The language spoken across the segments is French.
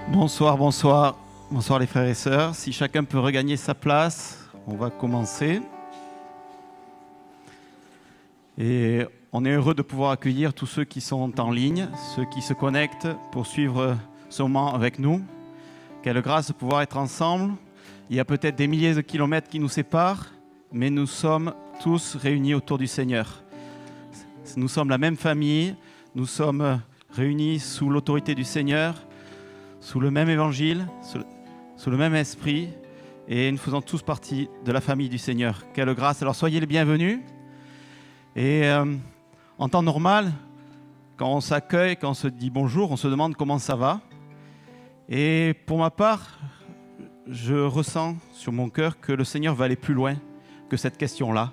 Bonsoir, bonsoir, bonsoir les frères et sœurs. Si chacun peut regagner sa place, on va commencer. Et on est heureux de pouvoir accueillir tous ceux qui sont en ligne, ceux qui se connectent pour suivre ce moment avec nous. Quelle grâce de pouvoir être ensemble. Il y a peut-être des milliers de kilomètres qui nous séparent, mais nous sommes tous réunis autour du Seigneur. Nous sommes la même famille, nous sommes réunis sous l'autorité du Seigneur, sous le même évangile, sous le même esprit, et nous faisons tous partie de la famille du Seigneur. Quelle grâce! Alors soyez les bienvenus. Et en temps normal, quand on s'accueille, quand on se dit bonjour, on se demande comment ça va. Et pour ma part, je ressens sur mon cœur que le Seigneur va aller plus loin que cette question-là.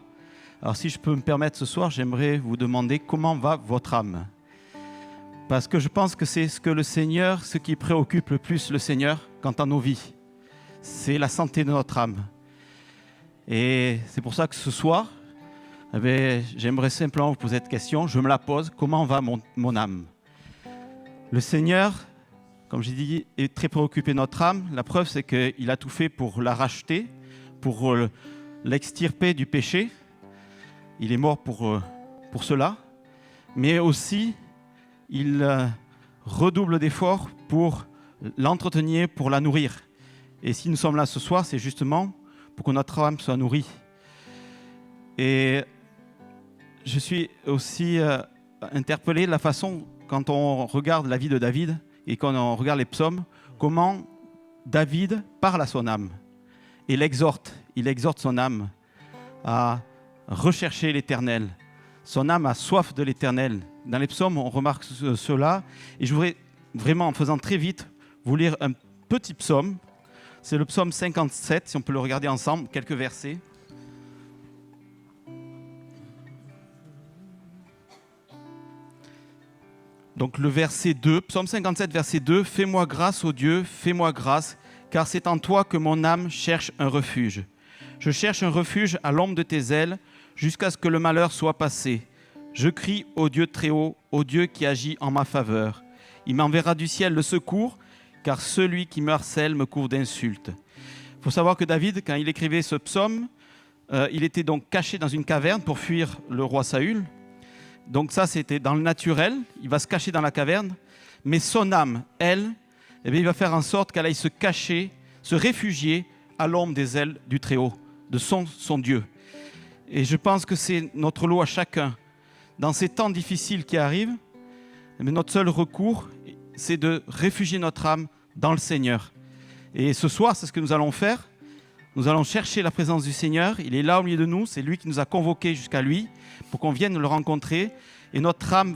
Alors si je peux me permettre ce soir, j'aimerais vous demander comment va votre âme. Parce que je pense que c'est ce qui préoccupe le plus le Seigneur quant à nos vies. C'est la santé de notre âme. Et c'est pour ça que ce soir, j'aimerais simplement vous poser cette question. Je me la pose. Comment va mon âme? Le Seigneur, comme j'ai dit, est très préoccupé de notre âme. La preuve, c'est qu'il a tout fait pour la racheter, pour l'extirper du péché. Il est mort pour cela. Mais aussi, il redouble d'efforts pour l'entretenir, pour la nourrir. Et si nous sommes là ce soir, c'est justement pour que notre âme soit nourrie. Et je suis aussi interpellé de la façon, quand on regarde la vie de David et quand on regarde les psaumes, comment David parle à son âme et l'exhorte. Il exhorte son âme à rechercher l'Éternel. Son âme a soif de l'Éternel. Dans les psaumes, on remarque cela. Et je voudrais vraiment, en faisant très vite, vous lire un petit psaume. C'est le psaume 57, si on peut le regarder ensemble, quelques versets. Donc le verset 2, psaume 57, verset 2. « Fais-moi grâce, ô Dieu, fais-moi grâce, car c'est en toi que mon âme cherche un refuge. Je cherche un refuge à l'ombre de tes ailes, jusqu'à ce que le malheur soit passé. Je crie au Dieu très haut, au Dieu qui agit en ma faveur. Il m'enverra du ciel le secours, car celui qui me harcèle me couvre d'insultes. » Il faut savoir que David, quand il écrivait ce psaume, il était donc caché dans une caverne pour fuir le roi Saül. Donc ça, c'était dans le naturel. Il va se cacher dans la caverne. Mais son âme, elle, il va faire en sorte qu'elle aille se cacher, se réfugier à l'ombre des ailes du Très-Haut, de son Dieu. Et je pense que c'est notre lot à chacun. Dans ces temps difficiles qui arrivent, mais notre seul recours, c'est de réfugier notre âme dans le Seigneur. Et ce soir, c'est ce que nous allons faire. Nous allons chercher la présence du Seigneur. Il est là au milieu de nous. C'est lui qui nous a convoqués jusqu'à lui pour qu'on vienne le rencontrer. Et notre âme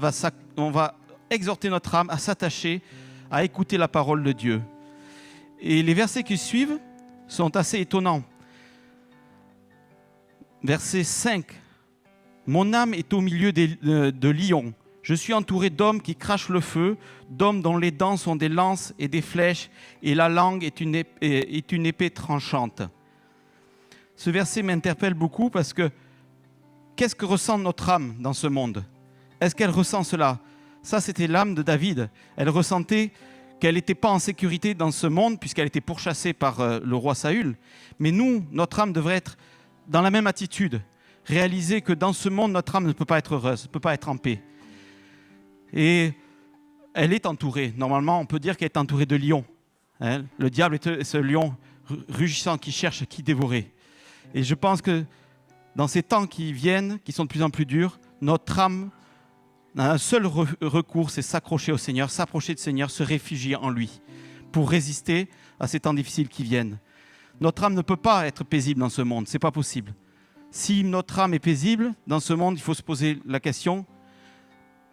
on va exhorter notre âme à s'attacher, à écouter la parole de Dieu. Et les versets qui suivent sont assez étonnants. Verset 5. « Mon âme est au milieu de lions. Je suis entouré d'hommes qui crachent le feu, d'hommes dont les dents sont des lances et des flèches, et la langue est une épée tranchante. » Ce verset m'interpelle beaucoup parce que qu'est-ce que ressent notre âme dans ce monde? Est-ce qu'elle ressent cela? Ça, c'était l'âme de David. Elle ressentait qu'elle n'était pas en sécurité dans ce monde puisqu'elle était pourchassée par le roi Saül. Mais nous, notre âme devrait être dans la même attitude. Réaliser que dans ce monde, notre âme ne peut pas être heureuse, ne peut pas être en paix. Et elle est entourée. Normalement, on peut dire qu'elle est entourée de lions. Hein? Le diable est ce lion rugissant qui cherche qui dévorer. Et je pense que dans ces temps qui viennent, qui sont de plus en plus durs, notre âme a un seul recours, c'est s'accrocher au Seigneur, s'approcher du Seigneur, se réfugier en lui pour résister à ces temps difficiles qui viennent. Notre âme ne peut pas être paisible dans ce monde, ce n'est pas possible. Si notre âme est paisible dans ce monde, il faut se poser la question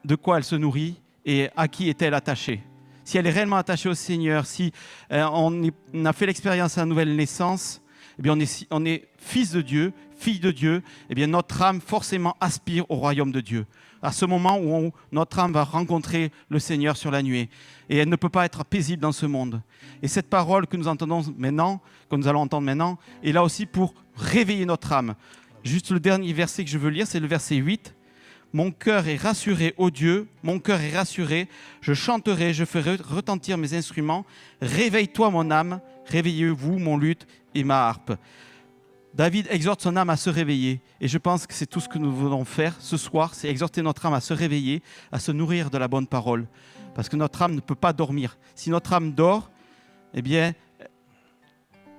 de quoi elle se nourrit et à qui est-elle attachée. Si elle est réellement attachée au Seigneur, si on a fait l'expérience à la nouvelle naissance, eh bien on est fils de Dieu, fille de Dieu, eh bien notre âme forcément aspire au royaume de Dieu. À ce moment où notre âme va rencontrer le Seigneur sur la nuée. Et elle ne peut pas être paisible dans ce monde. Et cette parole que nous entendons maintenant, que nous allons entendre maintenant, est là aussi pour réveiller notre âme. Juste le dernier verset que je veux lire, c'est le verset 8. Mon cœur est rassuré, ô Dieu, mon cœur est rassuré. Je chanterai, je ferai retentir mes instruments. Réveille-toi, mon âme, réveillez-vous, mon luth et ma harpe. David exhorte son âme à se réveiller. Et je pense que c'est tout ce que nous voulons faire ce soir, c'est exhorter notre âme à se réveiller, à se nourrir de la bonne parole. Parce que notre âme ne peut pas dormir. Si notre âme dort, eh bien,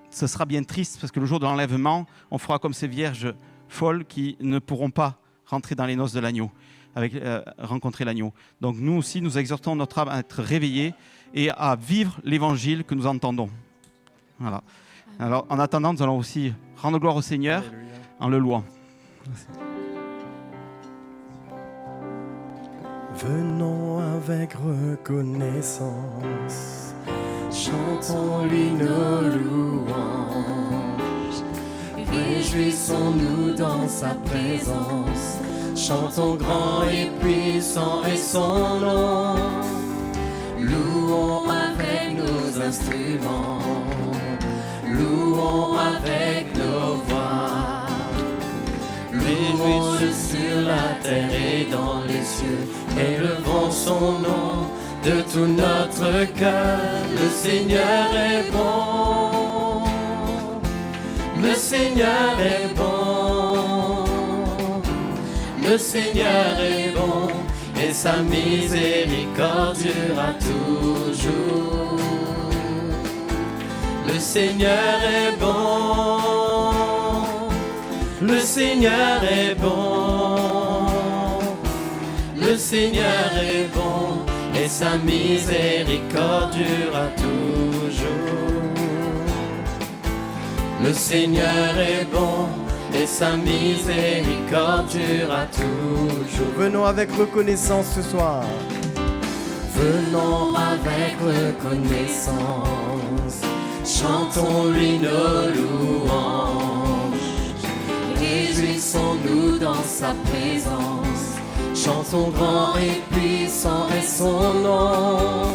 ce sera bien triste, parce que le jour de l'enlèvement, on fera comme ces vierges folles qui ne pourront pas rentrer dans les noces de l'agneau, rencontrer l'agneau. Donc nous aussi, nous exhortons notre âme à être réveillée et à vivre l'évangile que nous entendons. Voilà. Alors, en attendant, nous allons aussi rendre gloire au Seigneur en le louant. Venons avec reconnaissance, chantons-lui nos louanges, réjouissons-nous dans sa présence, chantons grand et puissant est son nom, louons avec nos instruments, louons avec nos voix, louons-le sur la terre et dans les cieux, élevons son nom de tout notre cœur. Le Seigneur est bon, le Seigneur est bon, le Seigneur est bon, et sa miséricorde durera toujours. Le Seigneur est bon, le Seigneur est bon, le Seigneur est bon, et sa miséricorde durera toujours. Le Seigneur est bon, et sa miséricorde durera toujours. Venons avec reconnaissance ce soir. Venons avec reconnaissance, chantons-lui nos louanges, réjouissons-nous dans sa présence, chantons grand et puissant est son nom,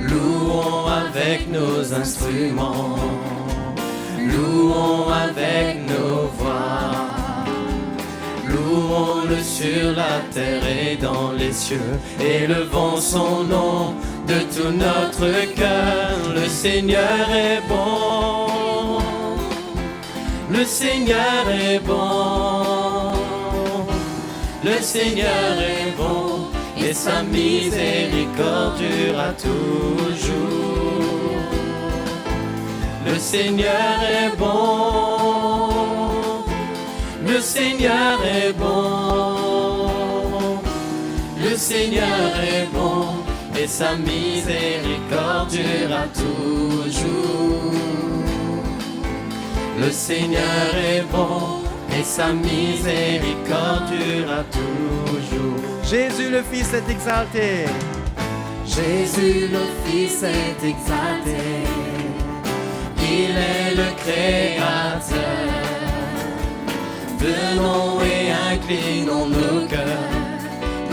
louons avec nos instruments, louons avec nos voix, louons-le sur la terre et dans les cieux, élevons son nom de tout notre cœur. Le Seigneur est bon, le Seigneur est bon, le Seigneur est bon, et sa miséricorde durera toujours. Le Seigneur est bon, le Seigneur est bon, le Seigneur est bon, et sa miséricorde durera toujours. Le Seigneur est bon, et sa miséricorde durera toujours. Jésus le Fils est exalté, Jésus le Fils est exalté, il est le Créateur. Venons et inclinons nos cœurs,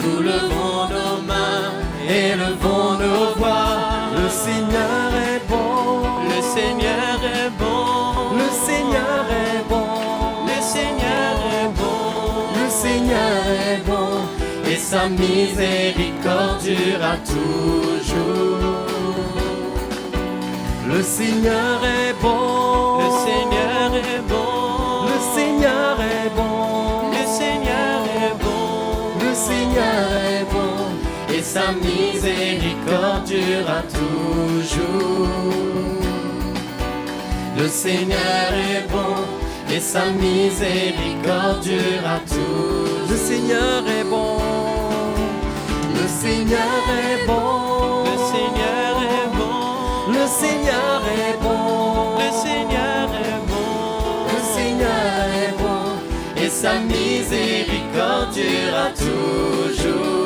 nous levons nos mains, élevons nos voix. Le Seigneur est bon, le Seigneur est bon, le Seigneur est bon, le Seigneur est bon, le Seigneur est bon, et sa miséricorde durera toujours. Le Seigneur est bon, le Seigneur est bon, le Seigneur est bon, le Seigneur est bon, le Seigneur est bon, et sa miséricorde durera toujours. Le Seigneur est bon, et sa miséricorde durera toujours. Le Seigneur est bon, le Seigneur est bon, le Seigneur est bon, le Seigneur est bon, le Seigneur est bon, le Seigneur est bon, et sa miséricorde durera toujours.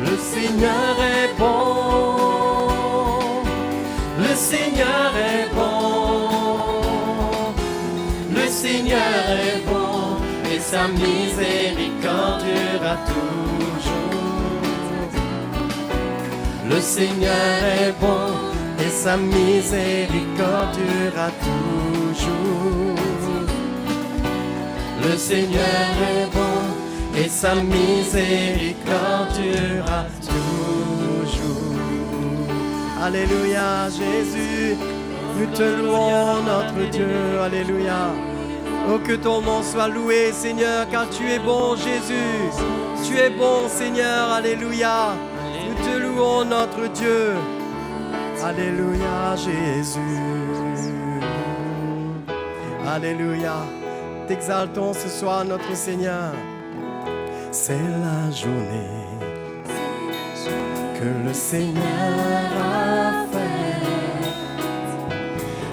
Le Seigneur est bon, le Seigneur est bon, le Seigneur est bon, et sa miséricorde durera toujours. Le Seigneur est bon, et sa miséricorde durera toujours. Le Seigneur est bon, et sa miséricorde durera toujours. Alléluia, Jésus, nous te louons, notre Dieu. Alléluia. Oh, que ton nom soit loué, Seigneur, car tu es bon, Jésus. Tu es bon, Seigneur. Alléluia. Nous te louons, notre Dieu. Alléluia, Jésus. Alléluia. T'exaltons ce soir, notre Seigneur. C'est la journée que le Seigneur a faite.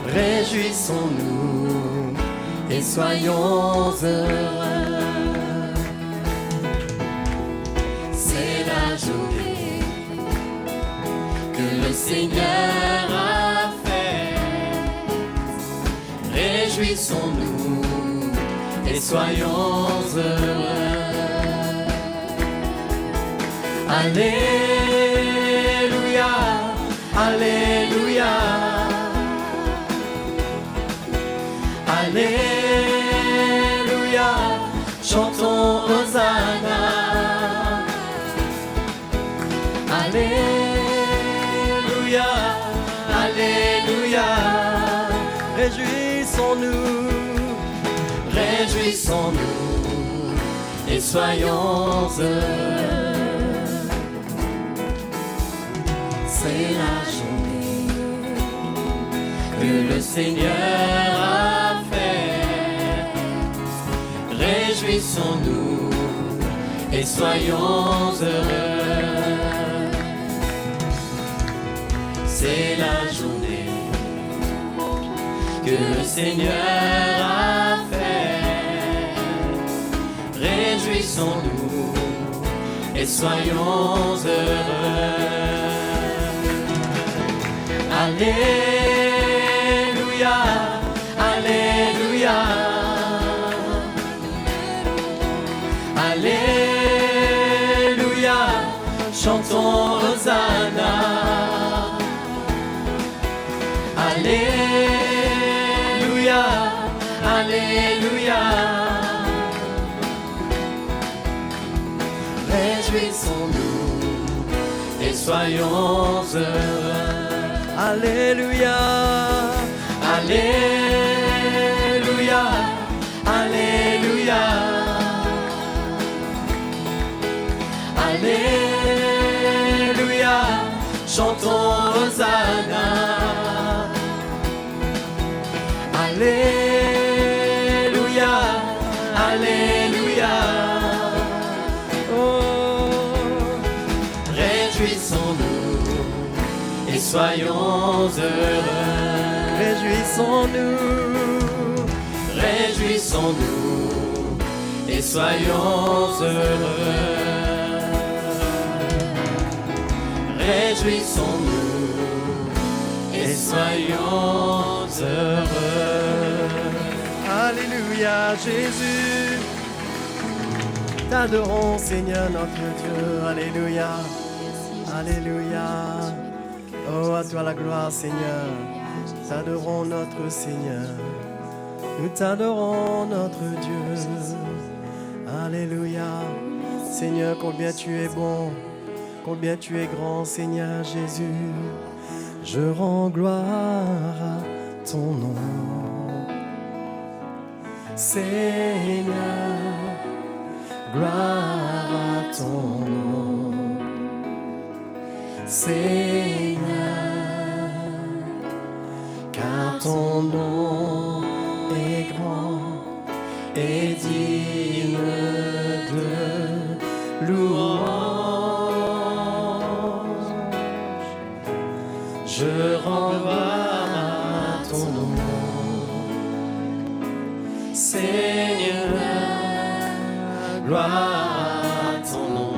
Réjouissons-nous et soyons heureux. C'est la journée que le Seigneur a faite. Réjouissons-nous et soyons heureux. Alléluia, Alléluia, Alléluia, chantons Hosanna. Alléluia, Alléluia, Réjouissons-nous. réjouissons-nous et soyons heureux. C'est la journée que le Seigneur a faite. Réjouissons-nous et soyons heureux. C'est la journée que le Seigneur a faite. Réjouissons-nous et soyons heureux. Alléluia, Alléluia, Alléluia, chantons Hosanna. Alléluia, Alléluia, réjouissons-nous et soyons heureux. Alléluia. Alléluia, Alléluia, Alléluia, chantons Hosanna. Alléluia, Alléluia, Oh, réjouissons-nous et soyons heureux. réjouissons-nous. Réjouissons-nous et soyons heureux. Réjouissons-nous et soyons heureux. Alléluia, Jésus. T'adorons, Seigneur, notre Dieu. Alléluia. Alléluia. Oh, à toi la gloire, Seigneur. T'adorons, notre Seigneur. Nous t'adorons, notre Dieu. Alléluia. Seigneur, combien tu es bon. Combien tu es grand, Seigneur Jésus. Je rends gloire à ton nom. Seigneur, gloire à ton nom. Seigneur, car ton nom est grand et digne de louange. Je rends gloire à ton nom. Seigneur, gloire à ton nom.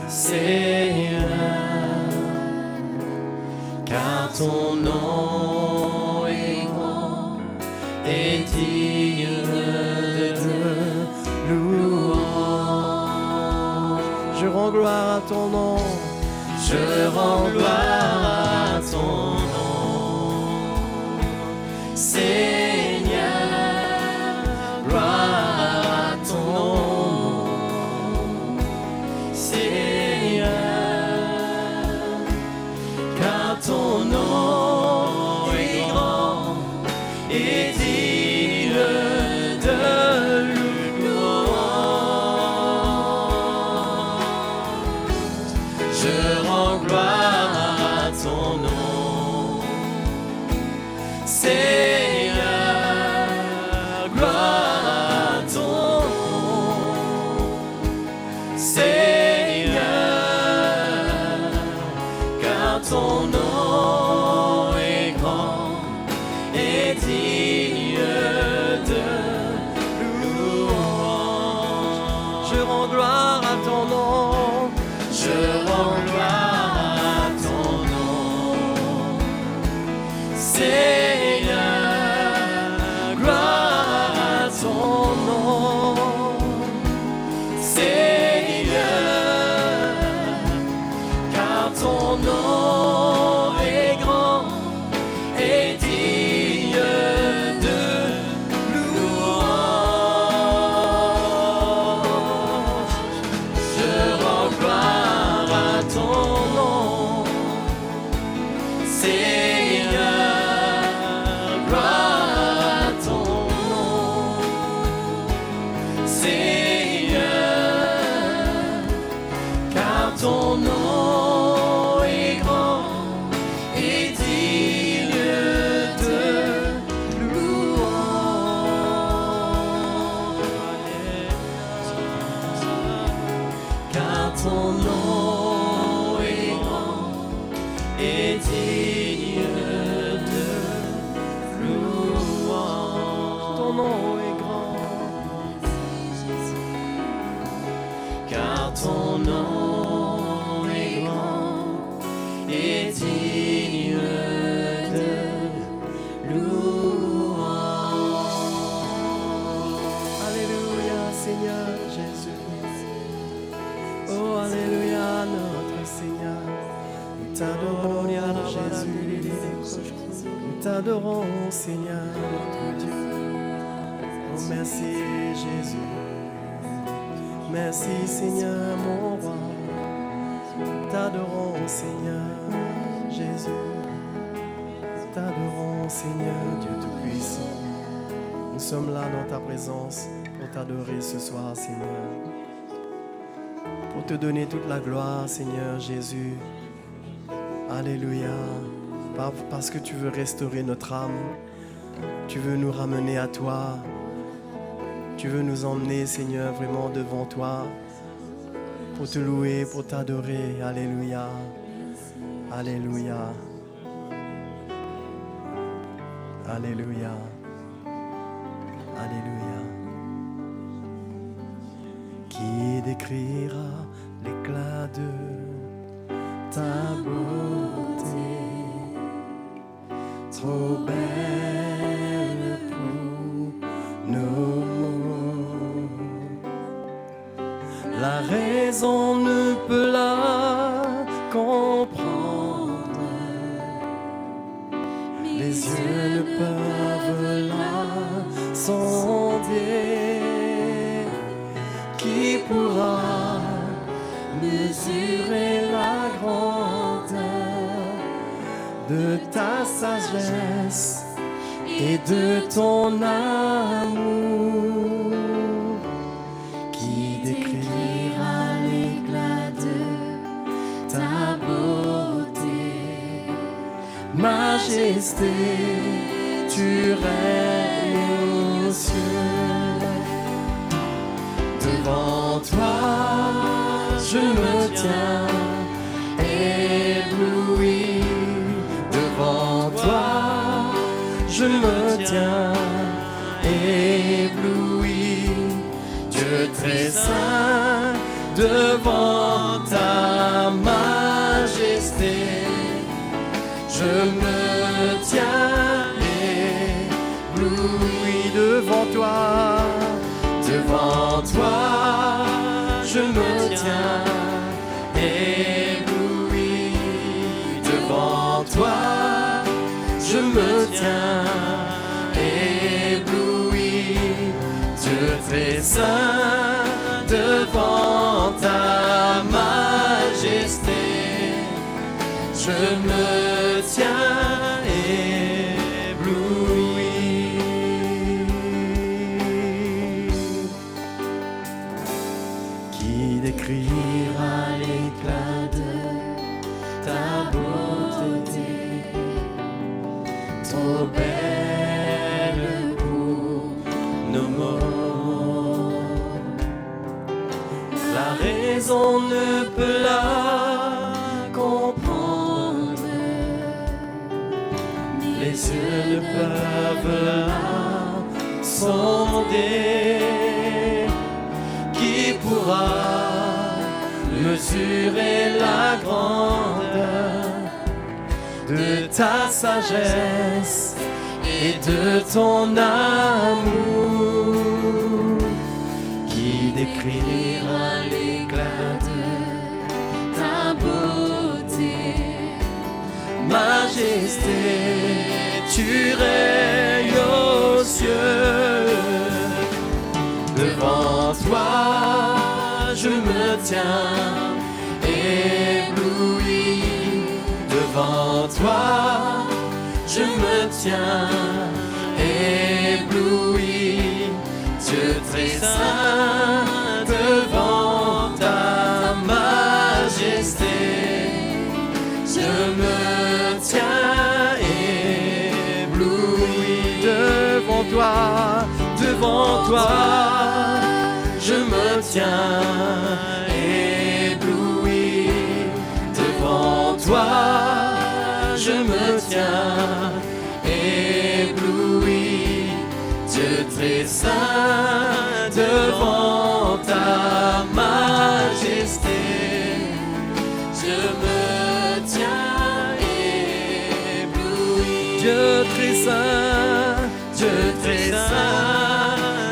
Seigneur, car ton nom est grand et digne de louange. Je rends gloire à ton nom. Je rends gloire à ton nom. Seigneur, gloire à ton Je rends gloire à ton nom. Seigneur, gloire à ton nom. Seigneur, car ton nom est grand et digne de louange. Je rends gloire à ton nom. Je rends gloire à ton nom. Seigneur, gloire à ton nom. Seigneur, car ton nom est grand et digne de louange. Je rends gloire à ton nom. Seigneur, gloire à ton nom. Seigneur, car ton nom est grand et digne de louange. Car ton nom est grand et digne de louange. Ton nom est grand. Car ton nom est grand et digne de louange. Alléluia, Seigneur Jésus. Oh, Alléluia, notre Seigneur. Nous t'adorons, Jésus. Nous t'adorons, Seigneur, notre Dieu. Oh, merci, Jésus. Merci, Seigneur, mon roi. Nous t'adorons, Seigneur, Jésus. Nous t'adorons, Seigneur, Dieu Tout-Puissant. Nous sommes là dans ta présence pour t'adorer ce soir, Seigneur. Pour te donner toute la gloire, Seigneur Jésus. Alléluia. Parce que tu veux restaurer notre âme. Tu veux nous ramener à toi. Tu veux nous emmener, Seigneur, vraiment devant toi. Pour te louer, pour t'adorer. Alléluia. Alléluia. Alléluia. Alléluia. Qui décrira l'éclat de ta beauté, trop belle pour nos mots. La raison ne peut la comprendre, les yeux ne peuvent la sonder. Qui pourra mesurer la grandeur de ta sagesse et de ton amour? Qui décrira l'éclat de ta beauté? Majesté, tu règnes aux cieux. Devant toi, je me tiens ébloui. Devant toi, je me tiens ébloui. Dieu très saint, devant ta majesté, je me tiens ébloui. Devant toi, devant toi, je me tiens ébloui. Devant toi, je me tiens ébloui. Dieu très saint, devant ta majesté, je me tiens ébloui. Qui décrira l'éclat de yeux ne peuvent la sonder. Qui pourra mesurer la grandeur de ta sagesse et de ton amour? Qui décrira l'éclat de ta beauté, majesté? Tu règnes aux cieux. Devant toi, je me tiens ébloui. Devant toi, je me tiens ébloui. Dieu très saint, devant ta majesté, je me tiens ébloui. Devant toi, je me tiens ébloui. Devant toi, je me tiens ébloui. Dieu très saint, devant ta majesté, je me tiens ébloui. Dieu très saint,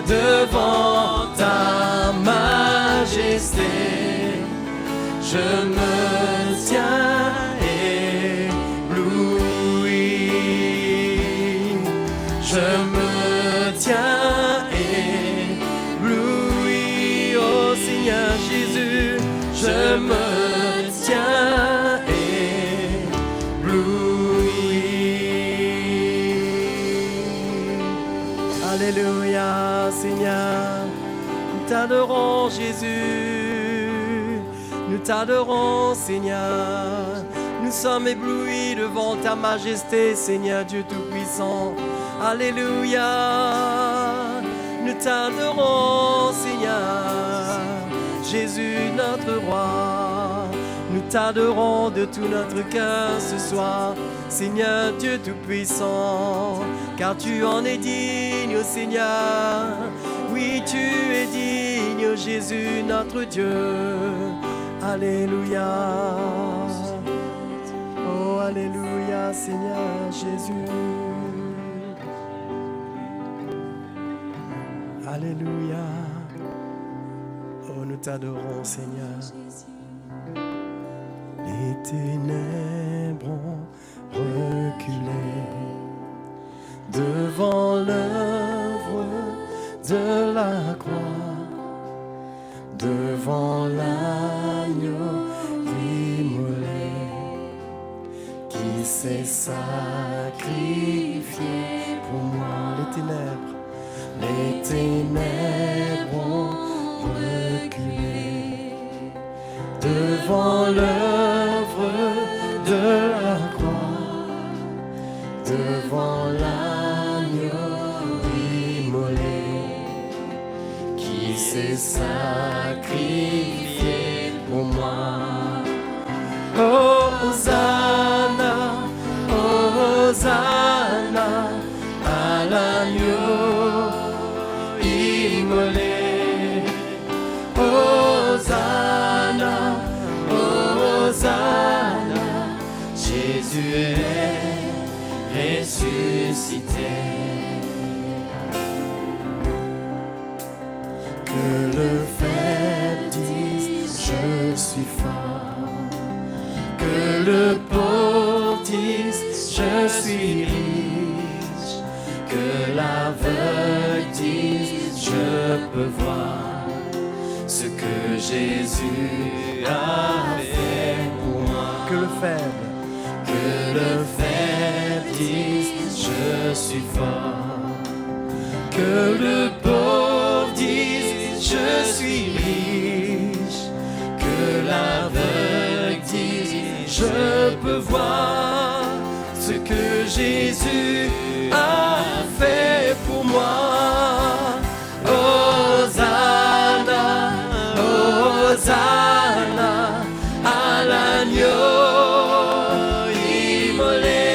devant ta majesté, je me tiens ébloui. Je me tiens ébloui, oh Seigneur Jésus, je me tiens ébloui. Alléluia, Seigneur, nous t'adorons Jésus, nous t'adorons Seigneur, nous sommes éblouis devant ta majesté, Seigneur Dieu Tout-Puissant. Alléluia, nous t'adorons Seigneur, Jésus notre roi. Nous t'adorons de tout notre cœur ce soir, Seigneur Dieu Tout-Puissant, car tu en es digne, ô Seigneur. Oui, tu es digne, ô Jésus notre Dieu. Alléluia. Oh, alléluia, Seigneur Jésus. Alléluia. Oh, nous t'adorons, Seigneur. Les ténèbres ont reculé devant l'œuvre de la croix, devant l'agneau immolé qui s'est sacrifié pour moi. Les ténèbres ont reculé devant l'œuvre de la croix, devant l'agneau immolé qui s'est sacrifié pour moi. Oh, Hosanna, Hosanna à l'agneau immolé. Hosanna, Hosanna, Jésus est ressuscité. Que le faible dise je suis fort, que le pauvre dise je suis riche, que l'aveugle dise je peux voir ce que Jésus a fait pour moi. Que le faible dise je suis fort, que le pauvre dise je suis riche, que l'aveugle dise je peux voir ce que Jésus a fait pour moi. Hosanna, Hosanna à l'agneau immolé.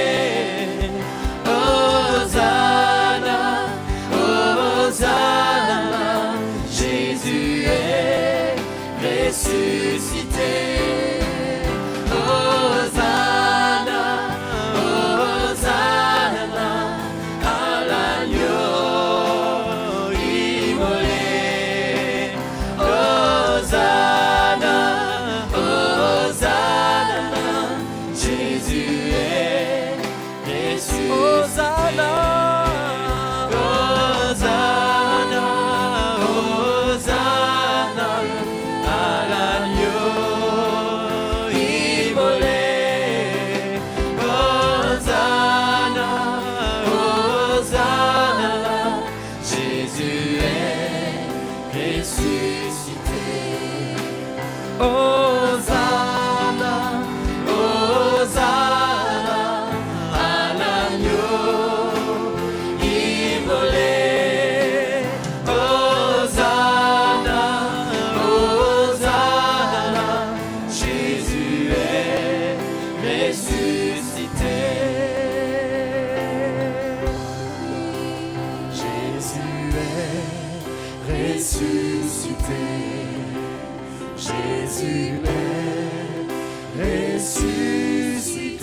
ressuscité.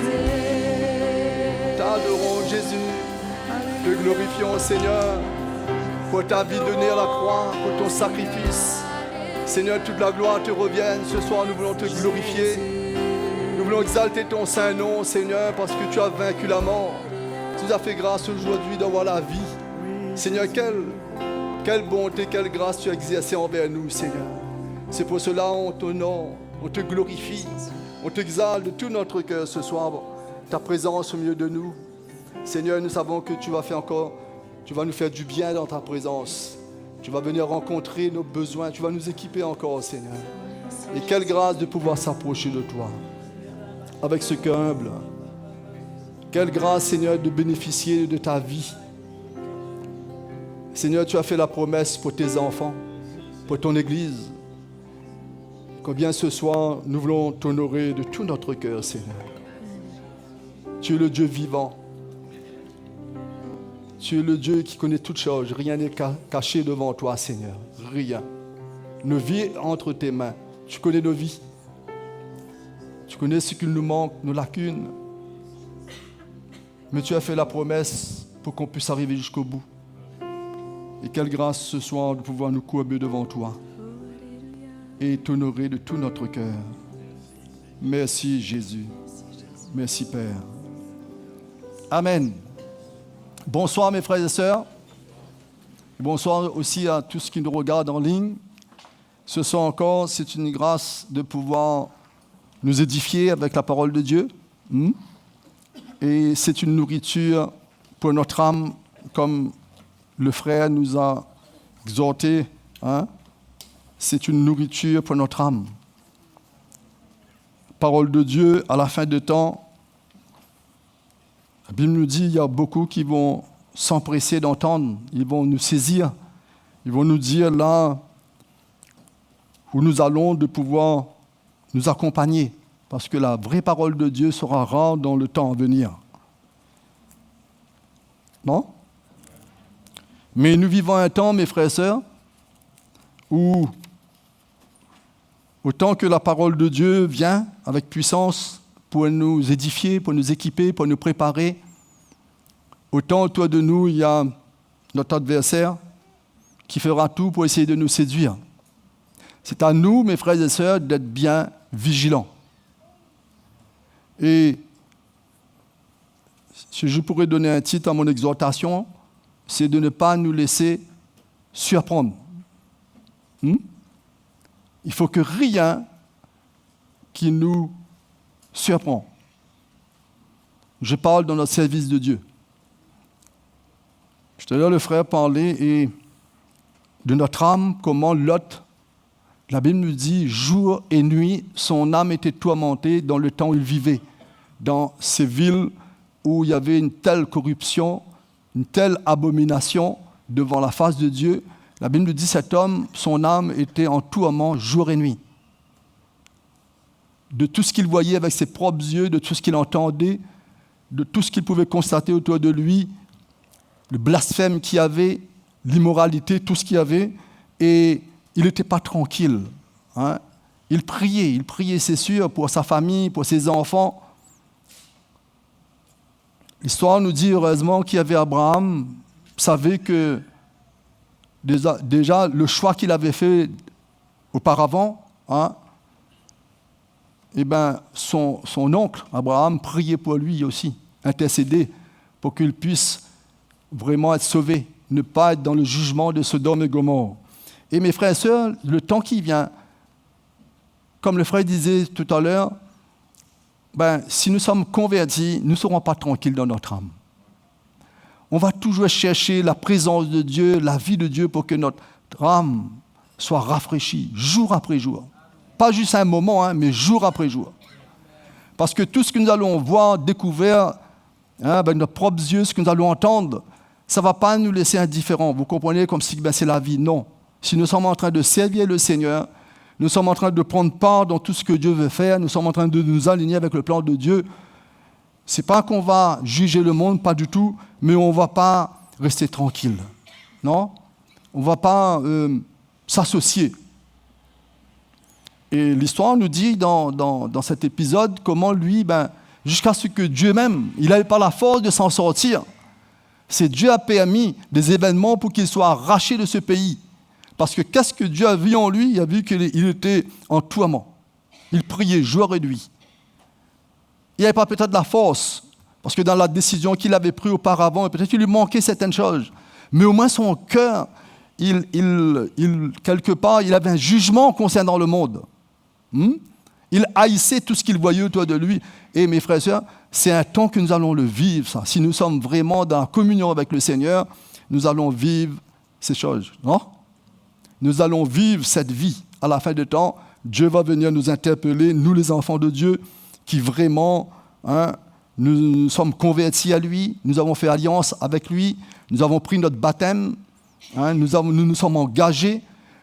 T'adorons Jésus, te glorifions Seigneur pour ta vie donnée à la croix, pour ton sacrifice. Seigneur, toute la gloire te revienne. Ce soir, nous voulons te glorifier. Nous voulons exalter ton saint nom, Seigneur, parce que tu as vaincu la mort. Tu nous as fait grâce aujourd'hui d'avoir la vie. Seigneur, quelle bonté, quelle grâce tu as exercée envers nous, Seigneur. C'est pour cela on t'honore, on te glorifie, on t'exalte de tout notre cœur ce soir. Ta présence au milieu de nous. Seigneur, nous savons que tu vas nous faire du bien dans ta présence. Tu vas venir rencontrer nos besoins, tu vas nous équiper encore, Seigneur. Et quelle grâce de pouvoir s'approcher de toi avec ce cœur humble. Quelle grâce, Seigneur, de bénéficier de ta vie. Seigneur, tu as fait la promesse pour tes enfants, pour ton Église. Combien ce soir, nous voulons t'honorer de tout notre cœur, Seigneur. Tu es le Dieu vivant. Tu es le Dieu qui connaît toutes choses. Rien n'est caché devant toi, Seigneur. Rien. Nos vies entre tes mains. Tu connais nos vies. Tu connais ce qu'il nous manque, nos lacunes. Mais tu as fait la promesse pour qu'on puisse arriver jusqu'au bout. Et quelle grâce ce soir de pouvoir nous courber devant toi et t'honorer de tout notre cœur. Merci Jésus. Merci Père. Amen. Bonsoir mes frères et sœurs. Bonsoir aussi à tous qui nous regardent en ligne. Ce soir encore, c'est une grâce de pouvoir nous édifier avec la parole de Dieu. Et c'est une nourriture pour notre âme, comme le frère nous a exhorté. C'est une nourriture pour notre âme. Parole de Dieu, à la fin des temps, la Bible nous dit qu'il y a beaucoup qui vont s'empresser d'entendre. Ils vont nous saisir. Ils vont nous dire là où nous allons de pouvoir nous accompagner. Parce que la vraie parole de Dieu sera rare dans le temps à venir. Non? Mais nous vivons un temps, mes frères et sœurs, où autant que la parole de Dieu vient avec puissance pour nous édifier, pour nous équiper, pour nous préparer, autant autour de nous, il y a notre adversaire qui fera tout pour essayer de nous séduire. C'est à nous, mes frères et sœurs, d'être bien vigilants. Et si je pourrais donner un titre à mon exhortation, c'est de ne pas nous laisser surprendre. Il faut que rien qui nous surprend. Je parle dans notre service de Dieu. Je te laisse le frère parler et de notre âme, comment Lot, la Bible nous dit, jour et nuit, son âme était tourmentée dans le temps où il vivait, dans ces villes où il y avait une telle corruption, une telle abomination devant la face de Dieu. La Bible nous dit, cet homme, son âme était en tourment jour et nuit. De tout ce qu'il voyait avec ses propres yeux, de tout ce qu'il entendait, de tout ce qu'il pouvait constater autour de lui, le blasphème qu'il y avait, l'immoralité, tout ce qu'il y avait, et il n'était pas tranquille. Il priait, c'est sûr, pour sa famille, pour ses enfants. L'histoire nous dit heureusement qu'il y avait Abraham, savait que déjà le choix qu'il avait fait auparavant, son oncle Abraham priait pour lui aussi, intercédait pour qu'il puisse vraiment être sauvé, ne pas être dans le jugement de Sodome et Gomorrhe. Et mes frères et sœurs, le temps qui vient, comme le frère disait tout à l'heure, si nous sommes convertis, nous ne serons pas tranquilles dans notre âme. On va toujours chercher la présence de Dieu, la vie de Dieu pour que notre âme soit rafraîchie, jour après jour. Pas juste un moment, mais jour après jour. Parce que tout ce que nous allons voir, découvrir, avec nos propres yeux, ce que nous allons entendre, ça ne va pas nous laisser indifférents. Vous comprenez, comme si c'est la vie. Non. Si nous sommes en train de servir le Seigneur, nous sommes en train de prendre part dans tout ce que Dieu veut faire, nous sommes en train de nous aligner avec le plan de Dieu, ce n'est pas qu'on va juger le monde, pas du tout, mais on ne va pas rester tranquille. Non? On ne va pas s'associer. Et l'histoire nous dit dans cet épisode comment lui, jusqu'à ce que Dieu même, il n'avait pas la force de s'en sortir. C'est Dieu a permis des événements pour qu'il soit arraché de ce pays. Parce que qu'est-ce que Dieu a vu en lui? Il a vu qu'il était en tourment. Il priait jour et nuit. Il n'avait pas peut-être la force, parce que dans la décision qu'il avait prise auparavant, peut-être qu'il lui manquait certaines choses. Mais au moins son cœur, quelque part, il avait un jugement concernant le monde. Il haïssait tout ce qu'il voyait autour de lui. Et mes frères et sœurs, c'est un temps que nous allons le vivre, ça. Si nous sommes vraiment dans la communion avec le Seigneur, nous allons vivre ces choses, non? Nous allons vivre cette vie. À la fin du temps, Dieu va venir nous interpeller, nous les enfants de Dieu, qui vraiment, nous sommes convertis à lui, nous avons fait alliance avec lui, nous avons pris notre baptême, nous sommes engagés,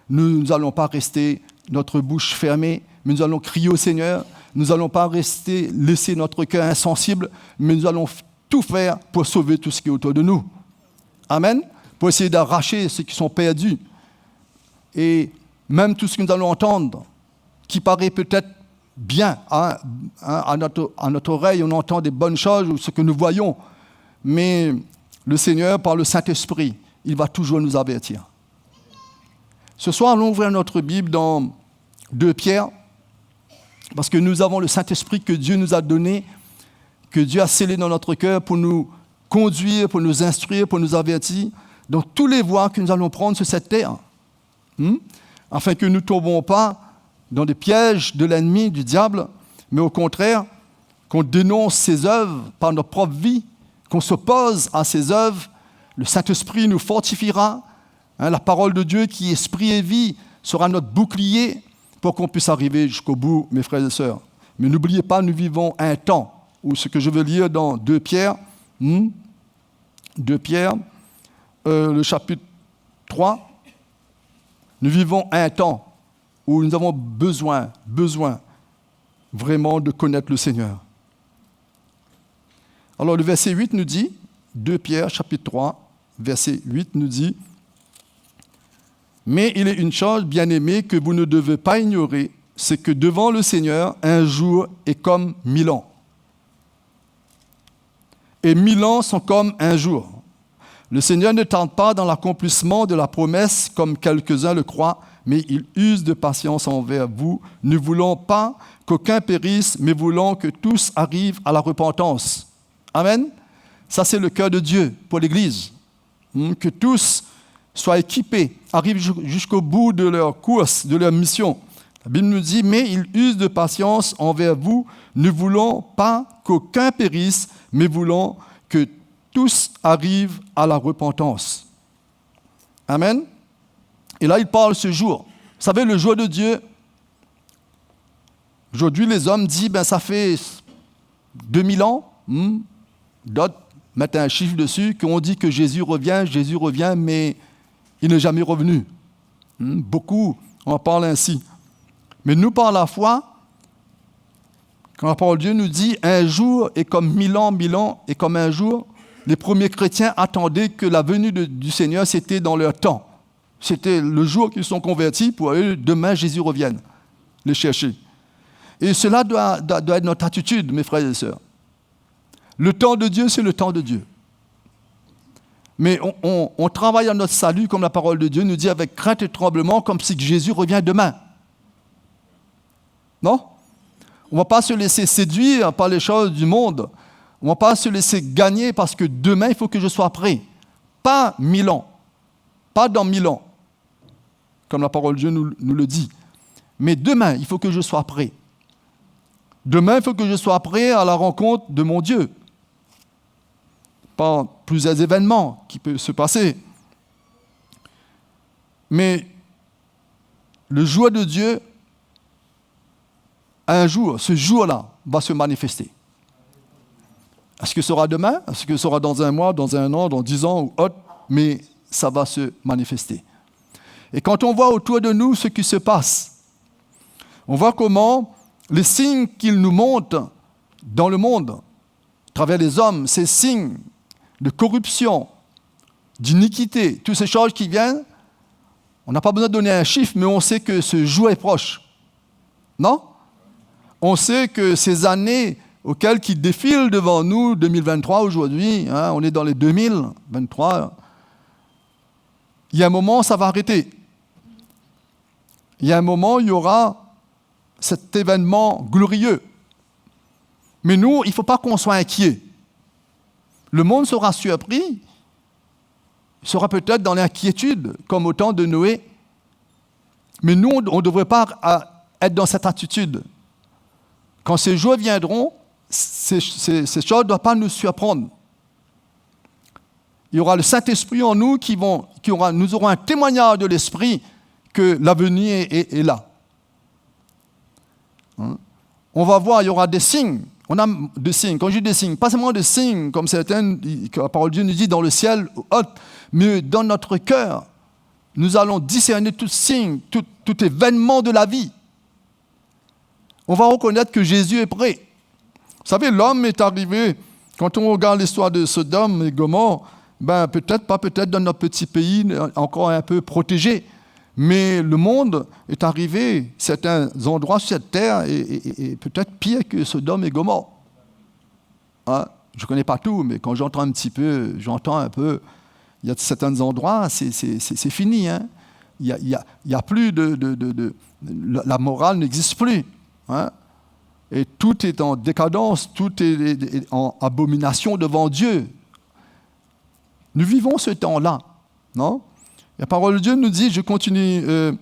nous n'allons pas rester notre bouche fermée, mais nous allons crier au Seigneur, nous n'allons pas laisser notre cœur insensible, mais nous allons tout faire pour sauver tout ce qui est autour de nous. Amen. Pour essayer d'arracher ceux qui sont perdus. Et même tout ce que nous allons entendre, qui paraît peut-être bien à notre oreille, on entend des bonnes choses, ou ce que nous voyons, mais le Seigneur, par le Saint-Esprit, il va toujours nous avertir. Ce soir, allons ouvrir notre Bible dans 2 Pierre, parce que nous avons le Saint-Esprit que Dieu nous a donné, que Dieu a scellé dans notre cœur pour nous conduire, pour nous instruire, pour nous avertir dans tous les voies que nous allons prendre sur cette terre, afin que nous ne tombons pas dans des pièges de l'ennemi, du diable, mais au contraire, qu'on dénonce ses œuvres par notre propre vie, qu'on s'oppose à ses œuvres. Le Saint-Esprit nous fortifiera. La parole de Dieu qui est esprit et vie sera notre bouclier pour qu'on puisse arriver jusqu'au bout, mes frères et sœurs. Mais n'oubliez pas, nous vivons un temps, ou ce que je veux lire dans 2 Pierre, 2 Pierre, le chapitre 3, nous vivons un temps où nous avons besoin vraiment de connaître le Seigneur. Alors le verset 8 nous dit, 2 Pierre, chapitre 3, verset 8 nous dit, « Mais il est une chose, bien-aimée, que vous ne devez pas ignorer, c'est que devant le Seigneur, un jour est comme 1000 ans. Et 1000 ans sont comme un jour. Le Seigneur ne tarde pas dans l'accomplissement de la promesse, comme quelques-uns le croient, mais il use de patience envers vous, ne voulant pas qu'aucun périsse, mais voulant que tous arrivent à la repentance. » Amen. Ça, c'est le cœur de Dieu pour l'Église. Que tous soient équipés, arrivent jusqu'au bout de leur course, de leur mission. La Bible nous dit, mais il use de patience envers vous, ne voulant pas qu'aucun périsse, mais voulant que tous arrivent à la repentance. Amen. Et là, il parle ce jour. Vous savez, le jour de Dieu, aujourd'hui, les hommes disent, ça fait 2000 ans, d'autres mettent un chiffre dessus, qu'on dit que Jésus revient, mais il n'est jamais revenu. Beaucoup en parlent ainsi. Mais nous, par la foi, quand la parole de Dieu nous dit « un jour est comme 1000 ans est comme un jour », les premiers chrétiens attendaient que la venue du Seigneur, c'était dans leur temps. C'était le jour qu'ils sont convertis pour eux, demain Jésus revienne les chercher. Et cela doit être notre attitude, mes frères et sœurs. Le temps de Dieu, c'est le temps de Dieu. Mais on travaille à notre salut, comme la parole de Dieu nous dit, avec crainte et tremblement, comme si Jésus revient demain. Non? On ne va pas se laisser séduire par les choses du monde. On ne va pas se laisser gagner parce que demain, il faut que je sois prêt. Pas 1000 ans. Pas dans 1000 ans. Comme la parole de Dieu nous le dit. Mais demain, il faut que je sois prêt. Demain, il faut que je sois prêt à la rencontre de mon Dieu. Par plusieurs événements qui peuvent se passer. Mais le jour de Dieu, un jour, ce jour-là, va se manifester. Est-ce que ce sera demain? Est-ce que ce sera dans un mois, dans un an, dans 10 ans ou autre? Mais ça va se manifester. Et quand on voit autour de nous ce qui se passe, on voit comment les signes qu'il nous montre dans le monde, à travers les hommes, ces signes de corruption, d'iniquité, toutes ces choses qui viennent, on n'a pas besoin de donner un chiffre, mais on sait que ce jour est proche. Non? On sait que ces années auxquelles qui défilent devant nous, 2023 aujourd'hui, on est dans les 2023, il y a un moment, ça va arrêter. Il y a un moment, il y aura cet événement glorieux. Mais nous, il ne faut pas qu'on soit inquiet. Le monde sera surpris, il sera peut-être dans l'inquiétude, comme au temps de Noé. Mais nous, on ne devrait pas être dans cette attitude. Quand ces jours viendront, ces choses ne doivent pas nous surprendre. Il y aura le Saint-Esprit en nous nous aurons un témoignage de l'Esprit que l'avenir est là. On va voir, il y aura des signes. On a des signes. Quand je dis des signes, pas seulement des signes, comme certains, que la parole de Dieu nous dit dans le ciel haut, mais dans notre cœur, nous allons discerner tout signe, tout événement de la vie. On va reconnaître que Jésus est prêt. Vous savez, l'homme est arrivé, quand on regarde l'histoire de Sodome et Gomorrhe, peut-être dans notre petit pays, encore un peu protégé, mais le monde est arrivé, certains endroits sur cette terre, et peut-être pire que Sodome et Gomorrhe. Je ne connais pas tout, mais quand j'entends un peu, il y a certains endroits, c'est fini. Il y a plus la morale n'existe plus. Et tout est en décadence, tout est en abomination devant Dieu. Nous vivons ce temps-là, non? La parole de Dieu nous dit, je continue, le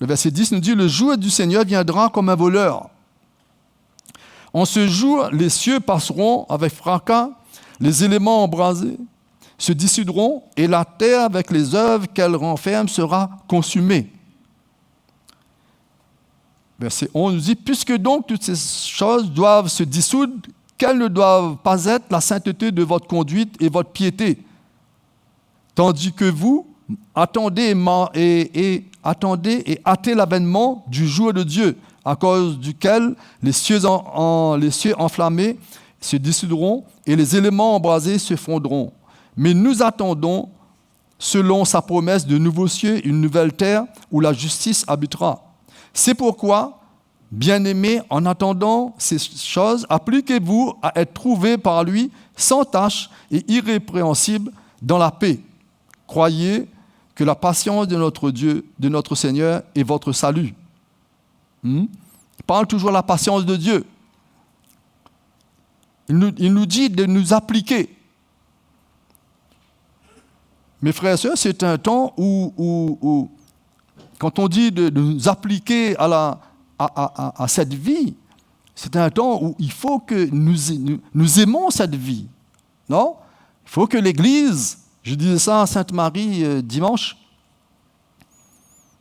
verset 10 nous dit, « Le jour du Seigneur viendra comme un voleur. En ce jour, les cieux passeront avec fracas, les éléments embrasés se dissoudront, et la terre, avec les œuvres qu'elle renferme, sera consumée. » Verset 11 nous dit, « Puisque donc toutes ces choses doivent se dissoudre, qu'elles ne doivent pas être la sainteté de votre conduite et votre piété, tandis que vous attendez et hâtez l'avènement du jour de Dieu, à cause duquel les cieux enflammés se dissoudront et les éléments embrasés se fondront. Mais nous attendons, selon sa promesse, de nouveaux cieux, une nouvelle terre où la justice habitera. C'est pourquoi, bien-aimés, en attendant ces choses, appliquez-vous à être trouvés par lui sans tache et irrépréhensibles dans la paix. Croyez que la patience de notre Dieu, de notre Seigneur, est votre salut. Il parle toujours de la patience de Dieu. Il nous dit de nous appliquer. Mes frères et sœurs, c'est un temps où quand on dit de nous appliquer à cette vie, c'est un temps où il faut que nous aimons cette vie. Non? Il faut que l'Église, je disais ça à Sainte-Marie dimanche,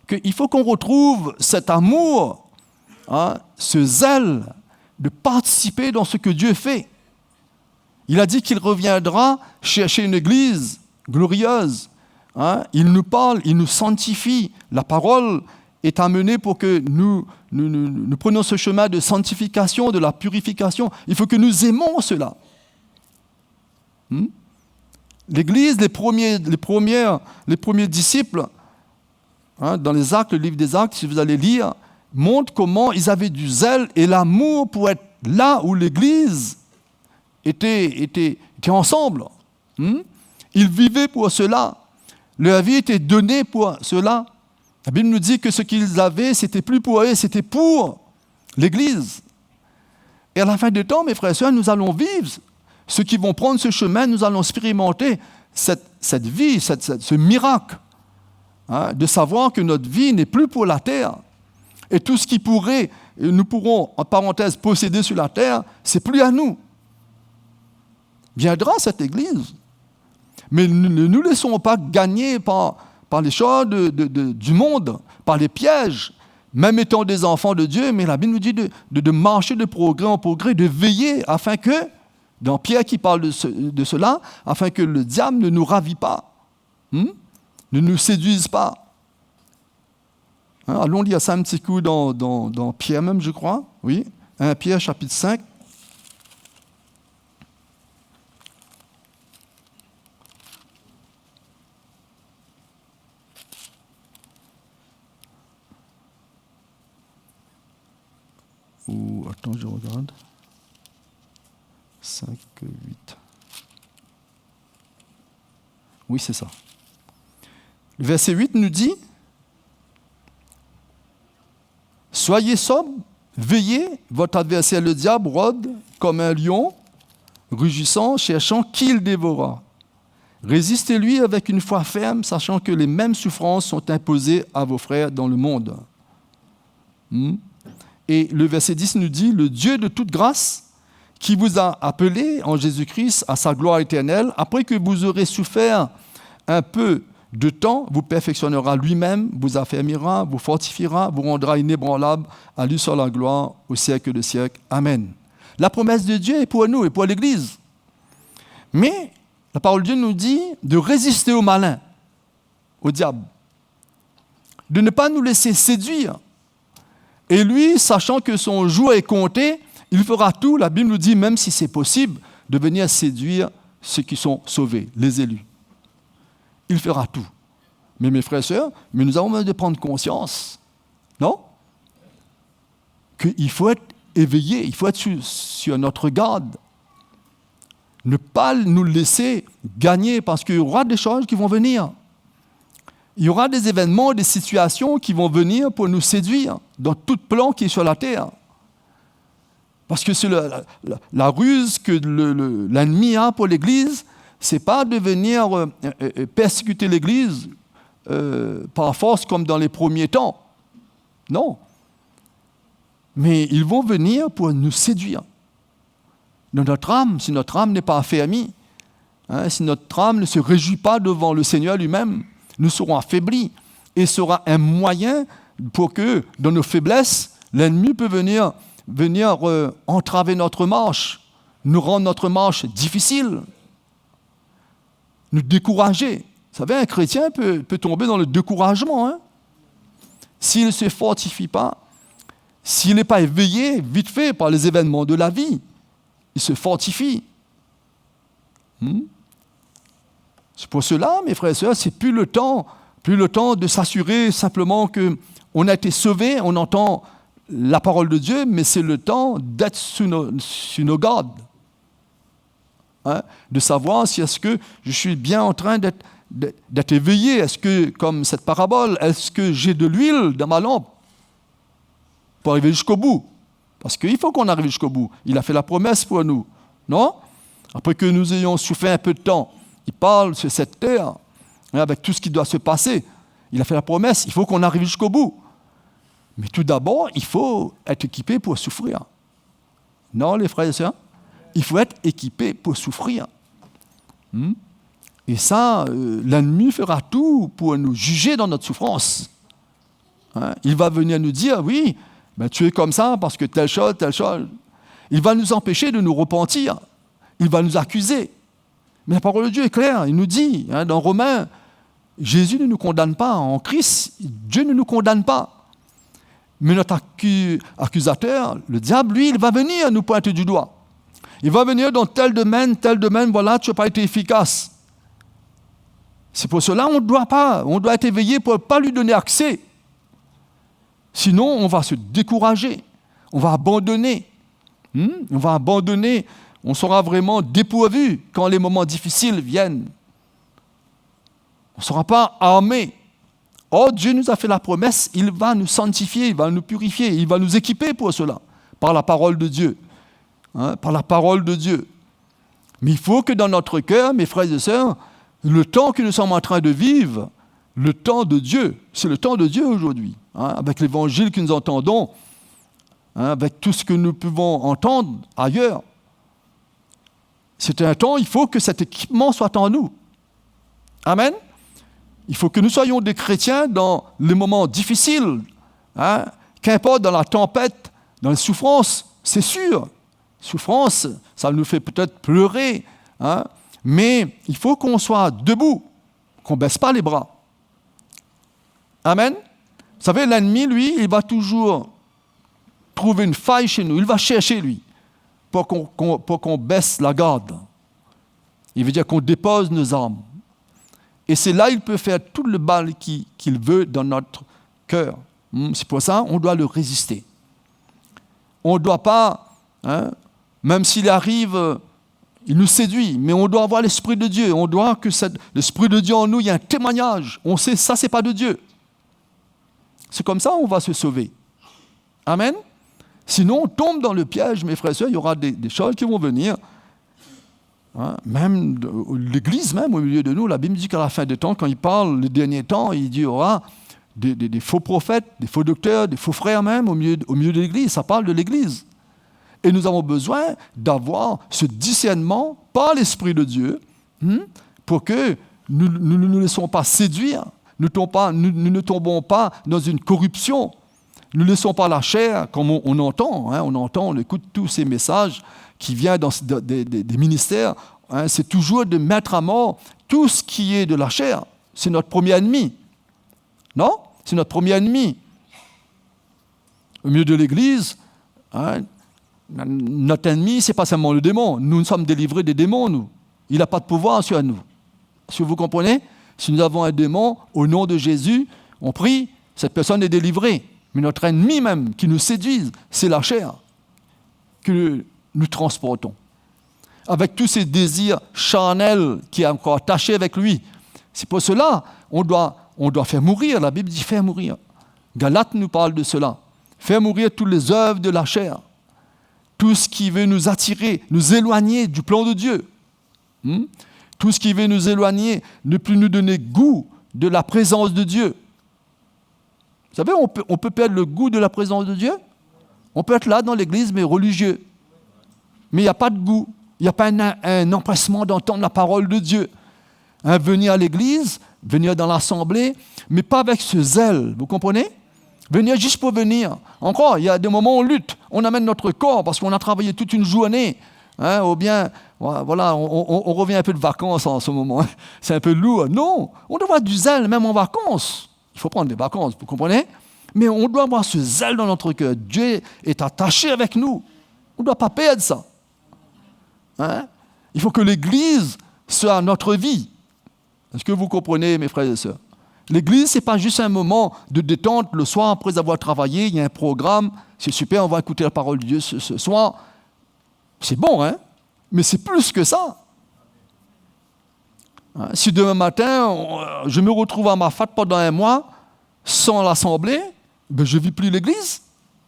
qu'il faut qu'on retrouve cet amour, ce zèle de participer dans ce que Dieu fait. Il a dit qu'il reviendra chercher une Église glorieuse. Il nous parle, il nous sanctifie. La parole est amenée pour que nous prenions ce chemin de sanctification, de la purification. Il faut que nous aimons cela. L'Église, les premiers disciples, dans les Actes, le livre des Actes, si vous allez lire, montrent comment ils avaient du zèle et l'amour pour être là où l'Église était ensemble. Ils vivaient pour cela. Leur vie était donnée pour cela. La Bible nous dit que ce qu'ils avaient, c'était plus pour eux, c'était pour l'Église. Et à la fin du temps, mes frères et sœurs, nous allons vivre. Ceux qui vont prendre ce chemin, nous allons expérimenter cette vie, ce miracle, de savoir que notre vie n'est plus pour la terre. Et tout ce qui nous pourrons, en parenthèse, posséder sur la terre, c'est plus à nous. Viendra cette Église. Mais ne nous laissons pas gagner par les choses du monde, par les pièges, même étant des enfants de Dieu, mais la Bible nous dit de marcher de progrès en progrès, de veiller afin que, dans Pierre qui parle de cela, afin que le diable ne nous ravit pas, ne nous séduise pas. Allons lire ça un petit coup dans Pierre même, je crois. Oui, 1 Pierre chapitre 5. 5, 8. Oui, c'est ça. Le verset 8 nous dit « Soyez sobres, veillez, votre adversaire le diable rôde comme un lion, rugissant, cherchant qui le dévorera. Résistez-lui avec une foi ferme, sachant que les mêmes souffrances sont imposées à vos frères dans le monde. » Et le verset 10 nous dit « Le Dieu de toute grâce, qui vous a appelé en Jésus-Christ à sa gloire éternelle, après que vous aurez souffert un peu de temps, vous perfectionnera lui-même, vous affermira, vous fortifiera, vous rendra inébranlable, à lui seul la gloire au siècle des siècles. Amen. » La promesse de Dieu est pour nous et pour l'Église. Mais la parole de Dieu nous dit de résister au malin, au diable, de ne pas nous laisser séduire. Et lui, sachant que son jour est compté, il fera tout, la Bible nous dit, même si c'est possible, de venir séduire ceux qui sont sauvés, les élus. Il fera tout. Mais mes frères et sœurs, mais nous avons besoin de prendre conscience, non? Qu'il faut être éveillé, il faut être sur notre garde. Ne pas nous laisser gagner, parce qu'il y aura des choses qui vont venir. Il y aura des événements, des situations qui vont venir pour nous séduire dans tout plan qui est sur la terre. Parce que c'est la ruse que l'ennemi a pour l'Église, ce n'est pas de venir persécuter l'Église par force comme dans les premiers temps. Non. Mais ils vont venir pour nous séduire. Dans notre âme, si notre âme n'est pas affermie, si notre âme ne se réjouit pas devant le Seigneur lui-même, nous serons affaiblis. Et sera un moyen pour que, dans nos faiblesses, l'ennemi peut venir entraver notre marche, nous rendre notre marche difficile, nous décourager. Vous savez, un chrétien peut tomber dans le découragement. S'il ne se fortifie pas, s'il n'est pas éveillé vite fait par les événements de la vie, il se fortifie. C'est pour cela, mes frères et sœurs, c'est plus le temps de s'assurer simplement qu'on a été sauvé, on entend la parole de Dieu, mais c'est le temps d'être sur nos gardes. De savoir si est-ce que je suis bien en train d'être éveillé, est-ce que, comme cette parabole, est-ce que j'ai de l'huile dans ma lampe pour arriver jusqu'au bout? Parce qu'il faut qu'on arrive jusqu'au bout. Il a fait la promesse pour nous, non? Après que nous ayons souffert un peu de temps, il parle sur cette terre, avec tout ce qui doit se passer. Il a fait la promesse, il faut qu'on arrive jusqu'au bout. Mais tout d'abord, il faut être équipé pour souffrir. Non, les frères et sœurs? Il faut être équipé pour souffrir. Et ça, l'ennemi fera tout pour nous juger dans notre souffrance. Il va venir nous dire, oui, tu es comme ça parce que telle chose, telle chose. Il va nous empêcher de nous repentir. Il va nous accuser. Mais la parole de Dieu est claire. Il nous dit, dans Romains, Jésus ne nous condamne pas. En Christ, Dieu ne nous condamne pas. Mais notre accusateur, le diable, lui, il va venir nous pointer du doigt. Il va venir dans tel domaine, voilà, tu n'as pas été efficace. C'est pour cela qu'on doit être éveillé pour ne pas lui donner accès. Sinon, on va se décourager, on va abandonner. On sera vraiment dépourvu quand les moments difficiles viennent. On ne sera pas armé. Oh, Dieu nous a fait la promesse, il va nous sanctifier, il va nous purifier, il va nous équiper pour cela, par la parole de Dieu. Par la parole de Dieu. Mais il faut que dans notre cœur, mes frères et sœurs, le temps que nous sommes en train de vivre, le temps de Dieu, c'est le temps de Dieu aujourd'hui, avec l'évangile que nous entendons, avec tout ce que nous pouvons entendre ailleurs. C'est un temps, il faut que cet équipement soit en nous. Amen. Il faut que nous soyons des chrétiens dans les moments difficiles, qu'importe dans la tempête, dans les souffrances, c'est sûr. Souffrance, ça nous fait peut-être pleurer, mais il faut qu'on soit debout, qu'on ne baisse pas les bras. Amen. Vous savez, l'ennemi, lui, il va toujours trouver une faille chez nous. Il va chercher, lui, pour qu'on baisse la garde. Il veut dire qu'on dépose nos armes. Et c'est là qu'il peut faire tout le mal qu'il veut dans notre cœur. C'est pour ça qu'on doit le résister. On ne doit pas, même s'il arrive il nous séduit, mais on doit avoir l'Esprit de Dieu. On doit que l'Esprit de Dieu en nous, il y a un témoignage. On sait ça, c'est pas de Dieu. C'est comme ça on va se sauver. Amen. Sinon, on tombe dans le piège, mes frères et sœurs, il y aura des choses qui vont venir. Hein, même l'Église, même au milieu de nous, la Bible dit qu'à la fin des temps, quand il parle, les derniers temps, il dit il y aura des faux prophètes, des faux docteurs, des faux frères même au milieu de l'Église. Ça parle de l'Église. Et nous avons besoin d'avoir ce discernement par l'Esprit de Dieu pour que nous ne nous laissons pas séduire, nous ne tombons pas dans une corruption, nous ne laissons pas la chair, comme on entend, on écoute tous ces messages qui viennent des ministères, c'est toujours de mettre à mort tout ce qui est de la chair. C'est notre premier ennemi. Non? C'est notre premier ennemi. Au milieu de l'Église, notre ennemi, ce n'est pas seulement le démon. Nous sommes délivrés des démons, nous. Il n'a pas de pouvoir sur nous. Est-ce que vous comprenez? Si nous avons un démon, au nom de Jésus, on prie, cette personne est délivrée. Mais notre ennemi même, qui nous séduise, c'est la chair que nous transportons. Avec tous ces désirs charnels qui est encore attachés avec lui. C'est pour cela on doit faire mourir. La Bible dit faire mourir. Galates nous parle de cela. Faire mourir toutes les œuvres de la chair. Tout ce qui veut nous attirer, nous éloigner du plan de Dieu. Tout ce qui veut nous éloigner, ne plus nous donner goût de la présence de Dieu. Vous savez, on peut perdre le goût de la présence de Dieu. On peut être là dans l'église, mais religieux. Mais il n'y a pas de goût. Il n'y a pas un empressement d'entendre la parole de Dieu. Venir à l'église, venir dans l'assemblée, mais pas avec ce zèle. Vous comprenez? Venir juste pour venir. Encore, il y a des moments où on lutte. On amène notre corps parce qu'on a travaillé toute une journée. Ou bien, voilà, on revient un peu de vacances en ce moment. C'est un peu lourd. Non, on doit avoir du zèle même en vacances. Il faut prendre des vacances, vous comprenez? Mais on doit avoir ce zèle dans notre cœur. Dieu est attaché avec nous. On ne doit pas perdre ça. Il faut que l'Église soit notre vie. Est-ce que vous comprenez, mes frères et sœurs? L'Église, ce n'est pas juste un moment de détente le soir après avoir travaillé, il y a un programme, c'est super, on va écouter la parole de Dieu ce soir. C'est bon, mais c'est plus que ça. Si demain matin, je me retrouve à ma fête pendant un mois, sans l'assemblée, je ne vis plus l'Église.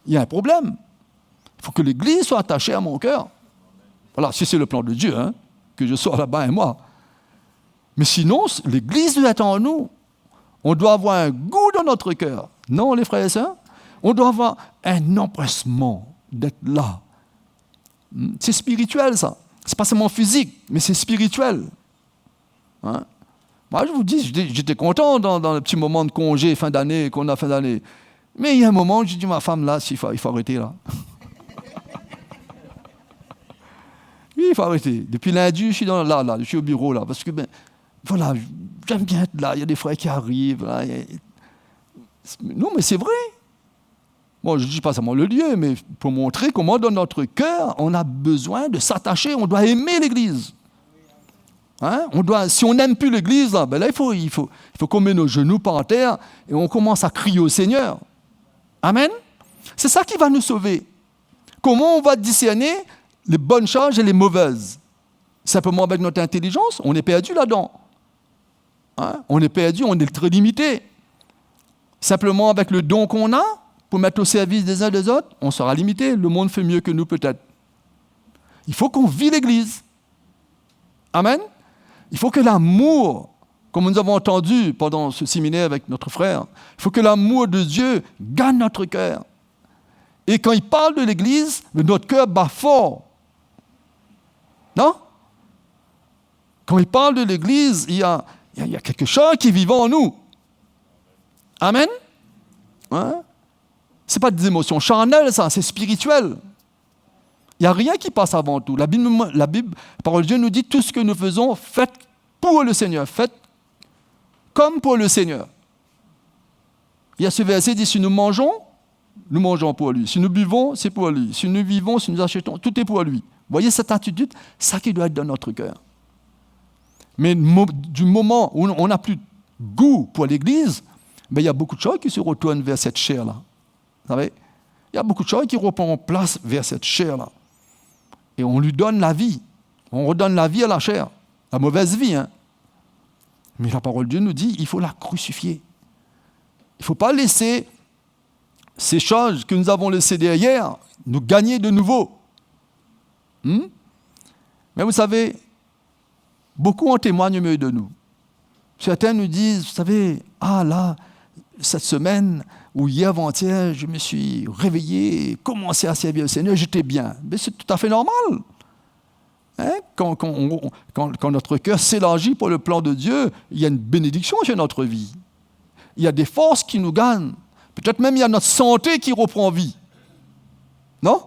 Il y a un problème. Il faut que l'Église soit attachée à mon cœur. Voilà, si c'est le plan de Dieu, que je sois là-bas un mois. Mais sinon, l'Église doit être en nous. On doit avoir un goût dans notre cœur. Non, les frères et sœurs? On doit avoir un empressement d'être là. C'est spirituel, ça. Ce n'est pas seulement physique, mais c'est spirituel. Moi, je vous dis, j'étais content dans le petit moment de congé fin d'année qu'on a fin d'année. Mais il y a un moment où j'ai dit à ma femme, là, il faut arrêter, là. Oui, il faut arrêter. Depuis lundi, je suis je suis au bureau, là, parce que, voilà, j'aime bien être là, il y a des frères qui arrivent. Là, Non, mais c'est vrai. Bon, je ne dis pas seulement le lieu, mais pour montrer comment dans notre cœur, on a besoin de s'attacher, on doit aimer l'Église. Si on n'aime plus l'Église, là, il faut qu'on mette nos genoux par terre et on commence à crier au Seigneur. Amen. C'est ça qui va nous sauver. Comment on va discerner les bonnes choses et les mauvaises? Simplement avec notre intelligence, on est perdu là-dedans. On est perdu, on est très limité. Simplement avec le don qu'on a, pour mettre au service des uns des autres, on sera limité. Le monde fait mieux que nous peut-être. Il faut qu'on vive l'Église. Amen. Il faut que l'amour, comme nous avons entendu pendant ce séminaire avec notre frère, il faut que l'amour de Dieu gagne notre cœur. Et quand il parle de l'Église, notre cœur bat fort. Non? Quand il parle de l'Église, il y a quelque chose qui est vivant en nous. Amen? Ce n'est pas des émotions charnelles, ça, c'est spirituel. Il n'y a rien qui passe avant tout. La Bible, la parole de Dieu nous dit tout ce que nous faisons, faites pour le Seigneur, faites comme pour le Seigneur. Il y a ce verset qui dit, si nous mangeons pour lui. Si nous buvons, c'est pour lui. Si nous vivons, si nous achetons, tout est pour lui. Vous voyez cette attitude? Ça qui doit être dans notre cœur. Mais du moment où on n'a plus de goût pour l'Église, il y a beaucoup de choses qui se retournent vers cette chair-là. Vous savez? Il y a beaucoup de choses qui reprennent place vers cette chair-là. Et on lui donne la vie. On redonne la vie à la chair, la mauvaise vie. Hein. Mais la parole de Dieu nous dit, il faut la crucifier. Il ne faut pas laisser ces choses que nous avons laissées derrière nous gagner de nouveau. Mais vous savez, beaucoup en témoignent au milieu de nous. Certains nous disent, vous savez, là, cette semaine ou hier avant-hier, je me suis réveillé, commencé à servir le Seigneur, j'étais bien. Mais c'est tout à fait normal. Hein? Quand notre cœur s'élargit pour le plan de Dieu, il y a une bénédiction sur notre vie. Il y a des forces qui nous gagnent. Peut-être même il y a notre santé qui reprend vie. Non?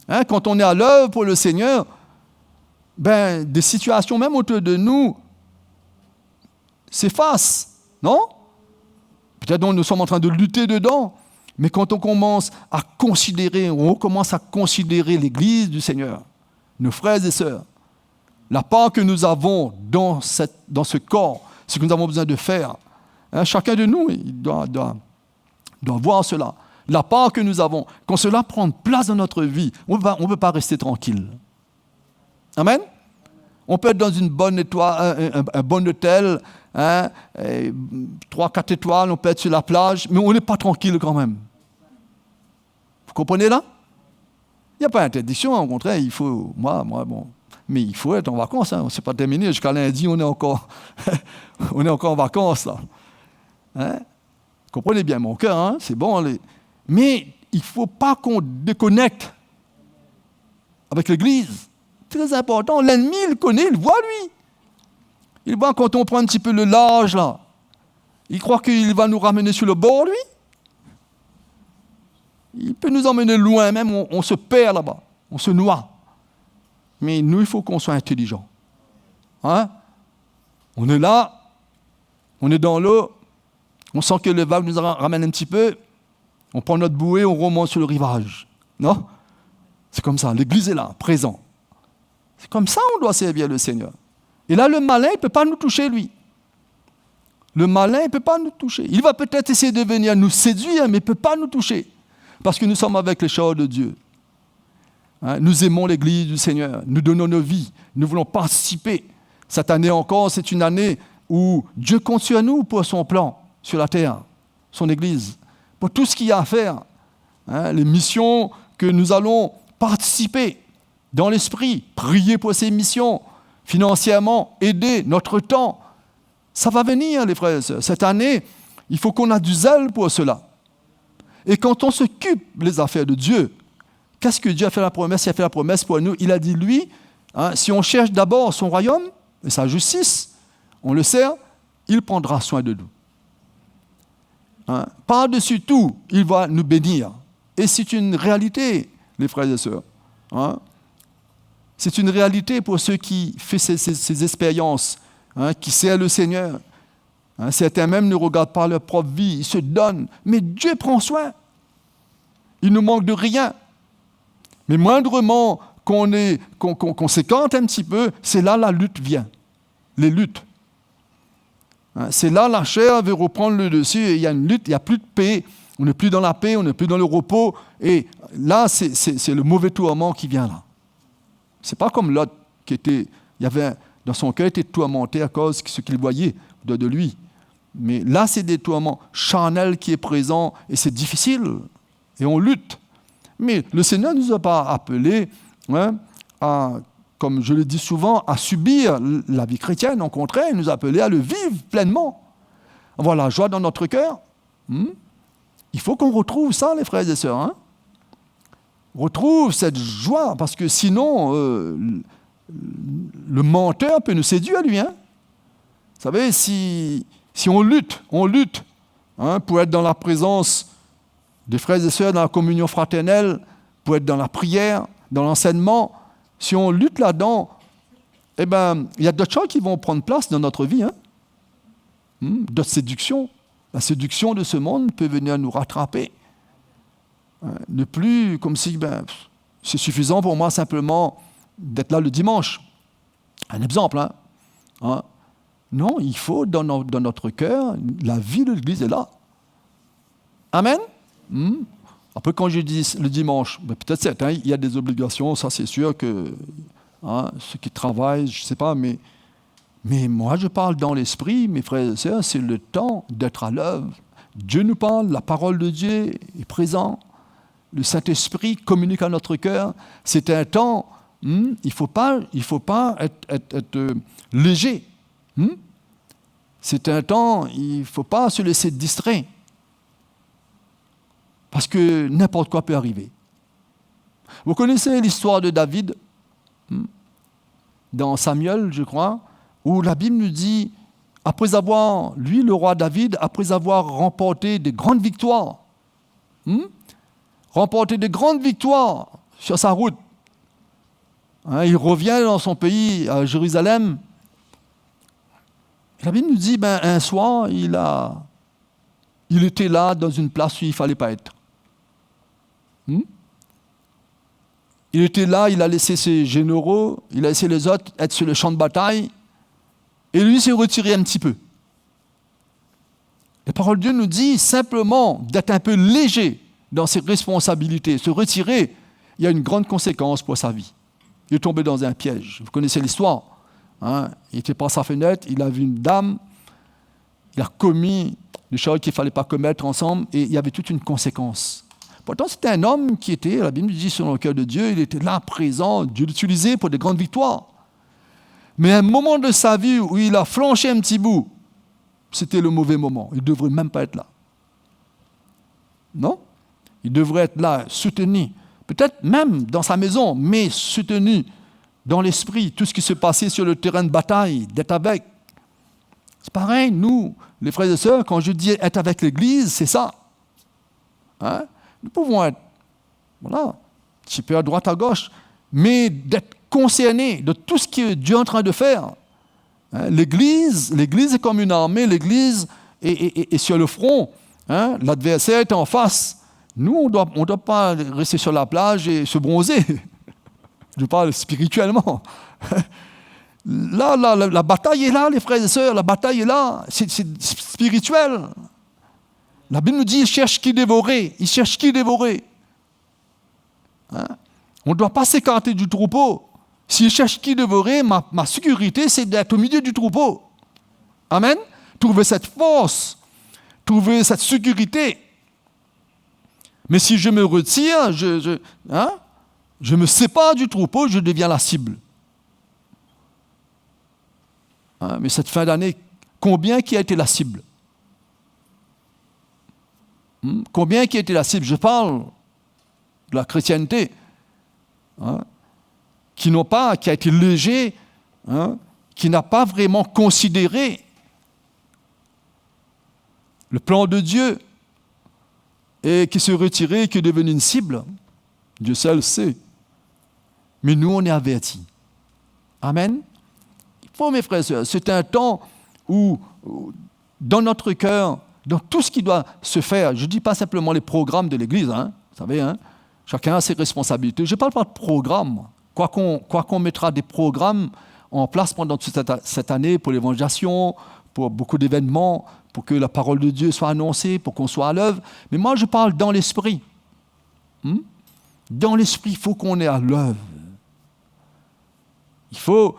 Hein? Quand on est à l'œuvre pour le Seigneur, des situations même autour de nous s'effacent. Non? Peut-être nous sommes en train de lutter dedans, mais quand on commence à considérer l'Église du Seigneur, nos frères et sœurs, la part que nous avons dans ce corps, ce que nous avons besoin de faire, hein, chacun de nous il doit voir cela. La part que nous avons, quand cela prend place dans notre vie, on ne peut pas rester tranquille. Amen? On peut être dans une bonne étoile, un bon hôtel, 3-4 étoiles, on peut être sur la plage, mais on n'est pas tranquille quand même. Vous comprenez là? Il n'y a pas d'interdiction, au contraire, il faut, mais il faut être en vacances, hein, c'est pas terminé, jusqu'à lundi, on est encore en vacances là. Hein? Vous comprenez bien mon cœur, hein? C'est bon. Mais il ne faut pas qu'on déconnecte avec l'Église. Très important. L'ennemi, il connaît, il voit lui. Il voit quand on prend un petit peu le large là. Il croit qu'il va nous ramener sur le bord, lui. Il peut nous emmener loin, même on se perd là-bas, on se noie. Mais nous, il faut qu'on soit intelligents. Hein? On est là, on est dans l'eau, on sent que le vague nous ramène un petit peu, on prend notre bouée, on remonte sur le rivage. Non? C'est comme ça, l'Église est là, présent. C'est comme ça qu'on doit servir le Seigneur. Et là, le malin, il ne peut pas nous toucher, lui. Le malin, il ne peut pas nous toucher. Il va peut-être essayer de venir nous séduire, mais il ne peut pas nous toucher. Parce que nous sommes avec les choses de Dieu. Hein, nous aimons l'Église du Seigneur. Nous donnons nos vies. Nous voulons participer. Cette année encore, c'est une année où Dieu compte sur nous pour son plan sur la terre, son Église, pour tout ce qu'il y a à faire. Hein, les missions que nous allons participer dans l'esprit, prier pour ces missions, financièrement, aider, notre temps. Ça va venir, les frères et sœurs. Cette année, il faut qu'on ait du zèle pour cela. Et quand on s'occupe des affaires de Dieu, qu'est-ce que Dieu a fait la promesse? Il a fait la promesse pour nous. Il a dit, lui, hein, si on cherche d'abord son royaume et sa justice, on le sert, il prendra soin de nous. Hein, par-dessus tout, il va nous bénir. Et c'est une réalité, les frères et sœurs. Hein. C'est une réalité pour ceux qui font ces expériences, hein, qui servent le Seigneur. Hein, certains même ne regardent pas leur propre vie, ils se donnent. Mais Dieu prend soin. Il ne manque de rien. Mais moindrement qu'on s'écarte un petit peu, c'est là la lutte vient. Les luttes. Hein, c'est là la chair veut reprendre le dessus et il y a une lutte, il n'y a plus de paix. On n'est plus dans la paix, on n'est plus dans le repos. Et là, c'est le mauvais tourment qui vient là. C'est pas comme Lot il y avait dans son cœur était tourmenté à cause de ce qu'il voyait de lui. Mais là, c'est des tourments charnels qui est présent et c'est difficile. Et on lutte. Mais le Seigneur ne nous a pas appelés, hein, comme je le dis souvent, à subir la vie chrétienne. Au contraire, il nous a appelés à le vivre pleinement. Avoir la joie dans notre cœur. Il faut qu'on retrouve ça, les frères et sœurs. Hein. Retrouve cette joie, parce que sinon, le menteur peut nous séduire, lui. Hein. Vous savez, si on lutte hein, pour être dans la présence des frères et sœurs, dans la communion fraternelle, pour être dans la prière, dans l'enseignement, si on lutte là-dedans, eh ben, il y a d'autres choses qui vont prendre place dans notre vie. Hein. D'autres séductions. La séduction de ce monde peut venir nous rattraper. Ne plus comme si c'est suffisant pour moi simplement d'être là le dimanche. Un exemple. Hein. Non, il faut dans notre cœur, la vie de l'Église est là. Amen. Après, quand je dis le dimanche, peut-être il y a des obligations, ça c'est sûr que hein, ceux qui travaillent, je ne sais pas, mais moi je parle dans l'esprit, mes frères et sœurs, c'est le temps d'être à l'œuvre. Dieu nous parle, la parole de Dieu est présente, le Saint-Esprit communique à notre cœur. C'est un temps, il ne faut pas être léger. C'est un temps, il ne faut pas se laisser distraire. Parce que n'importe quoi peut arriver. Vous connaissez l'histoire de David, dans Samuel, je crois, où la Bible nous dit, après avoir, lui, le roi David, après avoir remporté des grandes victoires, sur sa route, il revient dans son pays, à Jérusalem. La Bible nous dit, un soir, il était là, dans une place où il ne fallait pas être. Il était là, il a laissé ses généraux, il a laissé les autres être sur le champ de bataille, et lui s'est retiré un petit peu. La parole de Dieu nous dit simplement d'être un peu léger dans ses responsabilités, se retirer, il y a une grande conséquence pour sa vie. Il est tombé dans un piège. Vous connaissez l'histoire. Il était par sa fenêtre, il a vu une dame, il a commis des choses qu'il ne fallait pas commettre ensemble, et il y avait toute une conséquence. Pourtant, c'était un homme qui était, la Bible nous dit, selon le cœur de Dieu, il était là, présent, Dieu l'utilisait pour des grandes victoires. Mais à un moment de sa vie où il a flanché un petit bout, c'était le mauvais moment. Il ne devrait même pas être là. Non? Il devrait être là, soutenu. Peut-être même dans sa maison, mais soutenu dans l'esprit. Tout ce qui se passait sur le terrain de bataille, d'être avec. C'est pareil, nous, les frères et sœurs, quand je dis être avec l'Église, c'est ça. Nous pouvons être, voilà, un petit peu à droite, à gauche, mais d'être concernés de tout ce que Dieu est en train de faire. L'Église est comme une armée, l'Église est sur le front, l'adversaire est en face. Nous, on ne doit pas rester sur la plage et se bronzer. Je parle spirituellement. Là, la bataille est là, les frères et sœurs, la bataille est là, c'est spirituel. La Bible nous dit, il cherche qui dévorer. On ne doit pas s'écarter du troupeau. S'il cherche qui dévorer, ma sécurité, c'est d'être au milieu du troupeau. Amen. Trouver cette force, trouver cette sécurité. Mais si je me retire, je me sépare du troupeau, je deviens la cible. Mais cette fin d'année, combien qui a été la cible? Combien qui a été la cible? Je parle de la chrétienté, qui a été léger, qui n'a pas vraiment considéré le plan de Dieu et qui s'est retiré, qui est devenu une cible. Dieu seul sait. Mais nous, on est avertis. Amen. Il faut, mes frères et sœurs, c'est un temps où dans notre cœur, dans tout ce qui doit se faire, je ne dis pas simplement les programmes de l'Église, vous savez, chacun a ses responsabilités. Je ne parle pas de programme. Quoi qu'on mettra des programmes en place pendant toute cette année pour l'évangélisation, pour beaucoup d'événements, pour que la parole de Dieu soit annoncée, pour qu'on soit à l'œuvre. Mais moi, je parle dans l'esprit. Dans l'esprit, il faut qu'on ait à l'œuvre. Il faut,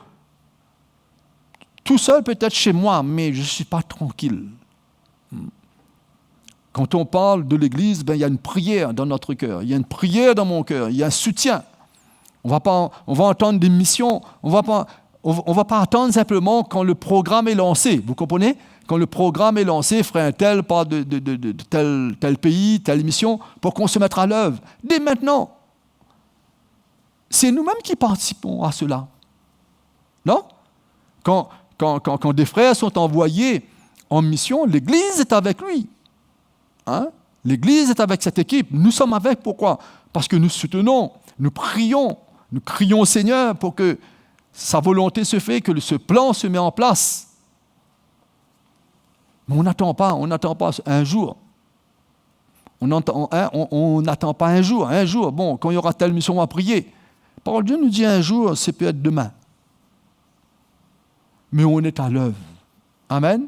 tout seul peut-être chez moi, mais je ne suis pas tranquille. Quand on parle de l'Église, il y a une prière dans notre cœur, il y a une prière dans mon cœur, il y a un soutien. On va entendre des missions, on va pas attendre simplement quand le programme est lancé, vous comprenez? Quand le programme est lancé, frère un tel part de tel pays, telle mission, pour qu'on se mette à l'œuvre. Dès maintenant, c'est nous-mêmes qui participons à cela. Non? Quand des frères sont envoyés en mission, l'Église est avec lui. L'Église est avec cette équipe. Nous sommes avec, pourquoi? Parce que nous soutenons, nous crions au Seigneur pour que sa volonté se fait, que ce plan se met en place. Mais on n'attend pas un jour. On n'attend pas un jour. Bon, quand il y aura telle mission, on va prier. La parole de Dieu nous dit un jour, c'est peut-être demain. Mais on est à l'œuvre. Amen.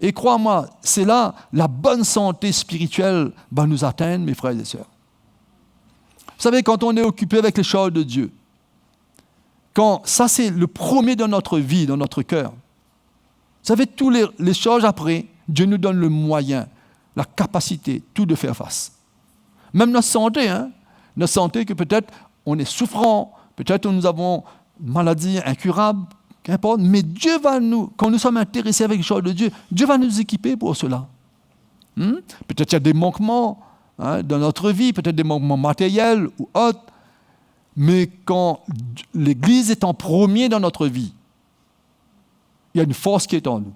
Et crois-moi, c'est là la bonne santé spirituelle va nous atteindre, mes frères et sœurs. Vous savez, quand on est occupé avec les choses de Dieu, quand ça c'est le premier dans notre vie, dans notre cœur. Vous savez, toutes les choses après, Dieu nous donne le moyen, la capacité, tout de faire face. Même notre santé, notre santé que peut-être on est souffrant, peut-être nous avons une maladie incurable, qu'importe, mais Dieu va nous, quand nous sommes intéressés avec les choses de Dieu, Dieu va nous équiper pour cela. Peut-être il y a des manquements dans notre vie, peut-être des manquements matériels ou autres, mais quand l'Église est en premier dans notre vie, il y a une force qui est en nous.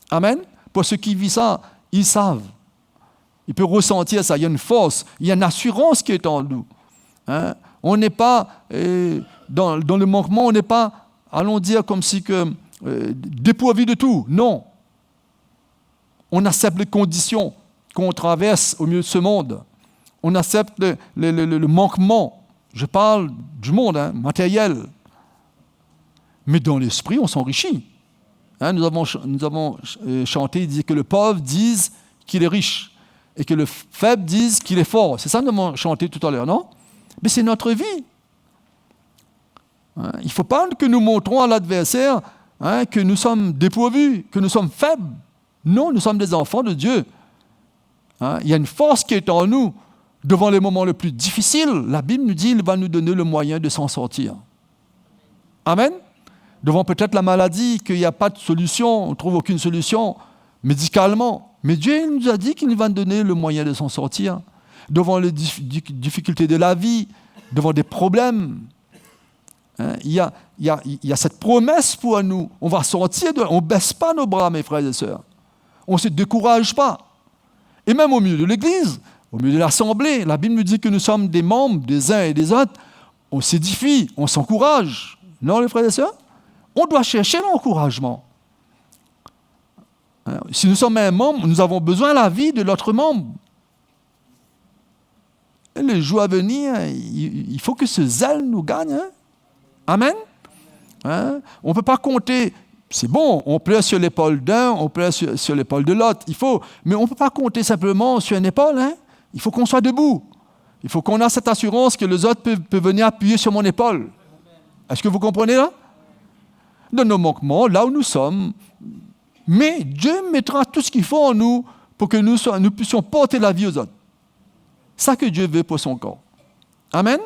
Amen. Pour ceux qui vivent ça, ils savent. Ils peuvent ressentir ça. Il y a une force, il y a une assurance qui est en nous. On n'est pas dans le manquement, on n'est pas, allons dire, comme si que dépourvu de tout. Non. On accepte les conditions qu'on traverse au milieu de ce monde. On accepte le manquement. Je parle du monde matériel. Mais dans l'esprit, on s'enrichit. Nous avons chanté, il dit que le pauvre dise qu'il est riche et que le faible dise qu'il est fort. C'est ça que nous avons chanté tout à l'heure, non? Mais c'est notre vie. Il ne faut pas que nous montrons à l'adversaire que nous sommes dépourvus, que nous sommes faibles. Non, nous sommes des enfants de Dieu. Il y a une force qui est en nous. Devant les moments les plus difficiles, la Bible nous dit qu'il va nous donner le moyen de s'en sortir. Amen. Devant peut-être la maladie, qu'il n'y a pas de solution, on ne trouve aucune solution médicalement. Mais Dieu nous a dit qu'il va nous donner le moyen de s'en sortir. Devant les difficultés de la vie, devant des problèmes. Il y a cette promesse pour nous. On va sortir, on ne baisse pas nos bras, mes frères et sœurs. On ne se décourage pas. Et même au milieu de l'Église, au milieu de l'Assemblée, la Bible nous dit que nous sommes des membres des uns et des autres. On s'édifie, on s'encourage. Non, les frères et sœurs? On doit chercher l'encouragement. Si nous sommes un membre, nous avons besoin de la vie de l'autre membre. Et les jours à venir, il faut que ce zèle nous gagne. Amen. On ne peut pas compter. C'est bon, on pleure sur l'épaule d'un, on pleure sur l'épaule de l'autre. Mais on ne peut pas compter simplement sur une épaule. Il faut qu'on soit debout. Il faut qu'on ait cette assurance que les autres peuvent venir appuyer sur mon épaule. Est-ce que vous comprenez là? Dans nos manquements, là où nous sommes, mais Dieu mettra tout ce qu'il faut en nous pour que nous puissions porter la vie aux autres. C'est ça que Dieu veut pour son corps. Amen.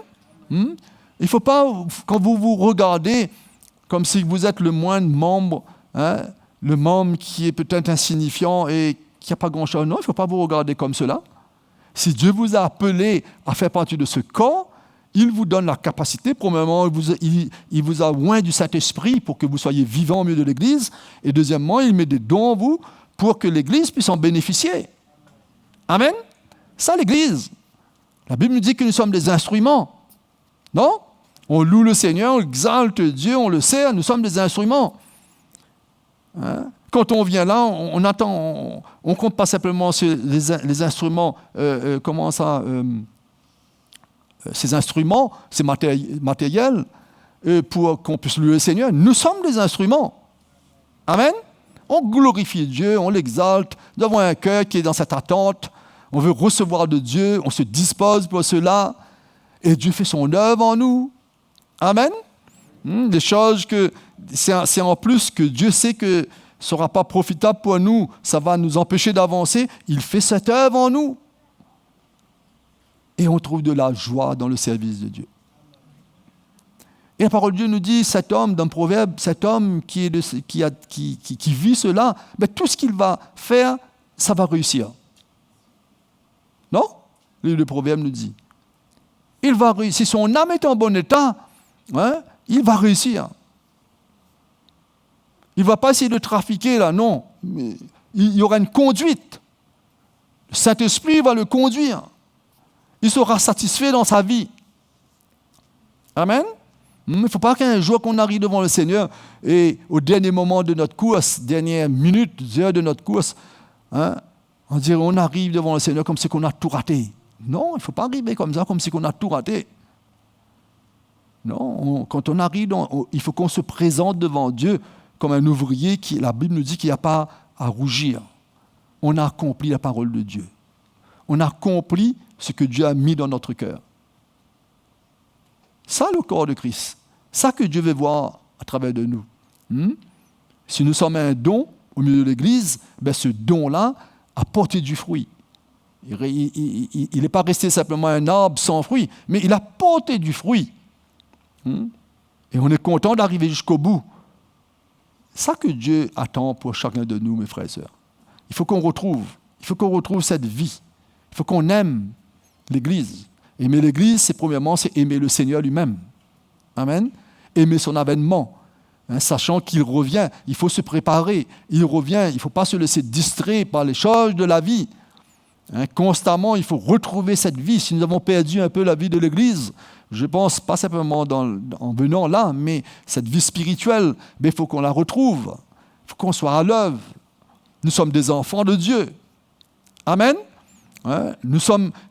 Il ne faut pas, quand vous vous regardez comme si vous êtes le moindre membre, le membre qui est peut-être insignifiant et qui n'a pas grand-chose. Non, il ne faut pas vous regarder comme cela. Si Dieu vous a appelé à faire partie de ce corps, il vous donne la capacité. Premièrement, il vous a oint du Saint-Esprit pour que vous soyez vivants au milieu de l'Église. Et deuxièmement, il met des dons en vous pour que l'Église puisse en bénéficier. Amen. Ça, l'Église. La Bible nous dit que nous sommes des instruments. Non? On loue le Seigneur, on exalte Dieu, on le sert, nous sommes des instruments. Quand on vient là, on attend, on ne compte pas simplement sur les instruments, ces instruments, ces matériels, pour qu'on puisse louer le Seigneur. Nous sommes des instruments. Amen. On glorifie Dieu, on l'exalte. Nous avons un cœur qui est dans cette attente. On veut recevoir de Dieu, on se dispose pour cela. Et Dieu fait son œuvre en nous. Amen. Des choses que c'est en plus que Dieu sait que ne sera pas profitable pour nous, ça va nous empêcher d'avancer. Il fait cette œuvre en nous. Et on trouve de la joie dans le service de Dieu. Et la parole de Dieu nous dit, cet homme, dans le Proverbe, cet homme qui vit cela, ben, tout ce qu'il va faire, ça va réussir. Non? Le Proverbe nous dit. Il va réussir. Si son âme est en bon état, il va réussir. Il ne va pas essayer de trafiquer là, non. Mais il y aura une conduite. Le Saint-Esprit va le conduire. Il sera satisfait dans sa vie. Amen. Il ne faut pas qu'un jour qu'on arrive devant le Seigneur et au dernier moment de notre course, dernière minute, heure de notre course, on dirait on arrive devant le Seigneur comme si on a tout raté. Non, il ne faut pas arriver comme ça, comme si on a tout raté. Non, quand on arrive, il faut qu'on se présente devant Dieu comme un ouvrier qui, la Bible nous dit qu'il n'y a pas à rougir. On a accompli la parole de Dieu. On a accompli ce que Dieu a mis dans notre cœur. Ça, le corps de Christ. Ça que Dieu veut voir à travers de nous. Si nous sommes un don au milieu de l'Église, ben ce don-là a porté du fruit. Il n'est pas resté simplement un arbre sans fruit, mais il a porté du fruit. Et on est content d'arriver jusqu'au bout. C'est ça que Dieu attend pour chacun de nous, mes frères et sœurs. Il faut qu'on retrouve cette vie. Il faut qu'on aime l'Église. Aimer l'Église, c'est aimer le Seigneur lui-même. Amen. Aimer son avènement. Sachant qu'il revient, il faut se préparer. Il revient, il ne faut pas se laisser distraire par les choses de la vie. Constamment, il faut retrouver cette vie. Si nous avons perdu un peu la vie de l'Église, je pense pas simplement en venant là, mais cette vie spirituelle, il faut qu'on la retrouve. Il faut qu'on soit à l'œuvre. Nous sommes des enfants de Dieu. Amen.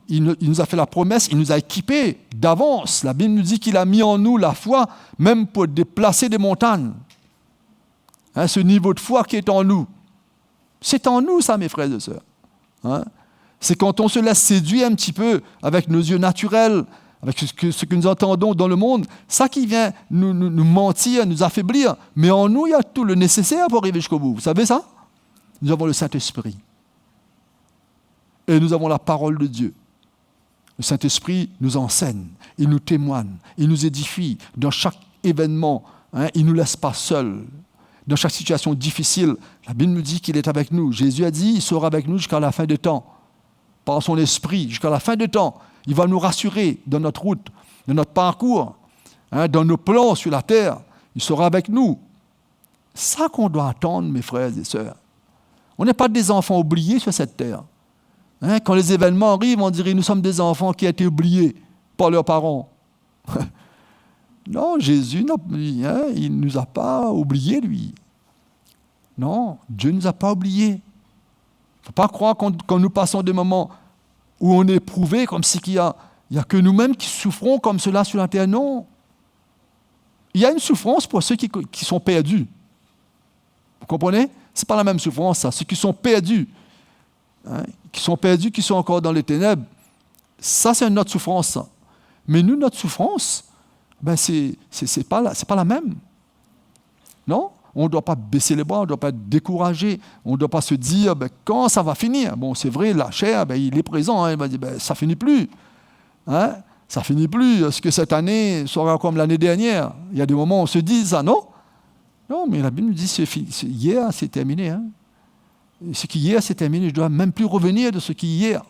Il nous a fait la promesse, il nous a équipés d'avance. La Bible nous dit qu'il a mis en nous la foi, même pour déplacer des montagnes. Ce niveau de foi qui est en nous. C'est en nous, ça, mes frères et sœurs. C'est quand on se laisse séduire un petit peu avec nos yeux naturels, avec ce que nous entendons dans le monde, ça qui vient nous mentir, nous affaiblir. Mais en nous, il y a tout le nécessaire pour arriver jusqu'au bout. Vous savez ça? Nous avons le Saint-Esprit. Et nous avons la parole de Dieu. Le Saint-Esprit nous enseigne, il nous témoigne, il nous édifie. Dans chaque événement, il ne nous laisse pas seuls. Dans chaque situation difficile, la Bible nous dit qu'il est avec nous. Jésus a dit, il sera avec nous jusqu'à la fin des temps. Par son esprit, jusqu'à la fin des temps. Il va nous rassurer dans notre route, dans notre parcours, dans nos plans sur la terre. Il sera avec nous. C'est ça qu'on doit attendre, mes frères et sœurs. On n'est pas des enfants oubliés sur cette terre. Quand les événements arrivent, on dirait que nous sommes des enfants qui ont été oubliés par leurs parents. Non, Jésus, il ne nous a pas oubliés, lui. Non, Dieu ne nous a pas oubliés. Il ne faut pas croire quand nous passons des moments où on est éprouvé, comme si il y a que nous-mêmes qui souffrons comme cela sur la terre. Non. Il y a une souffrance pour ceux qui sont perdus. Vous comprenez? Ce n'est pas la même souffrance, ça. Ceux qui sont perdus, qui sont encore dans les ténèbres, ça, c'est notre souffrance, ça. Mais nous, notre souffrance, c'est pas la même. Non? On ne doit pas baisser les bras, on ne doit pas être découragé, on ne doit pas se dire quand ça va finir. Bon, c'est vrai, la chair, il est présent, il va dire ça ne finit plus. Ça ne finit plus. Est-ce que cette année sera comme l'année dernière? Il y a des moments où on se dit ça, non? Non, mais la Bible nous dit hier, c'est terminé. Ce qui hier, c'est terminé. Je ne dois même plus revenir de ce qui hier.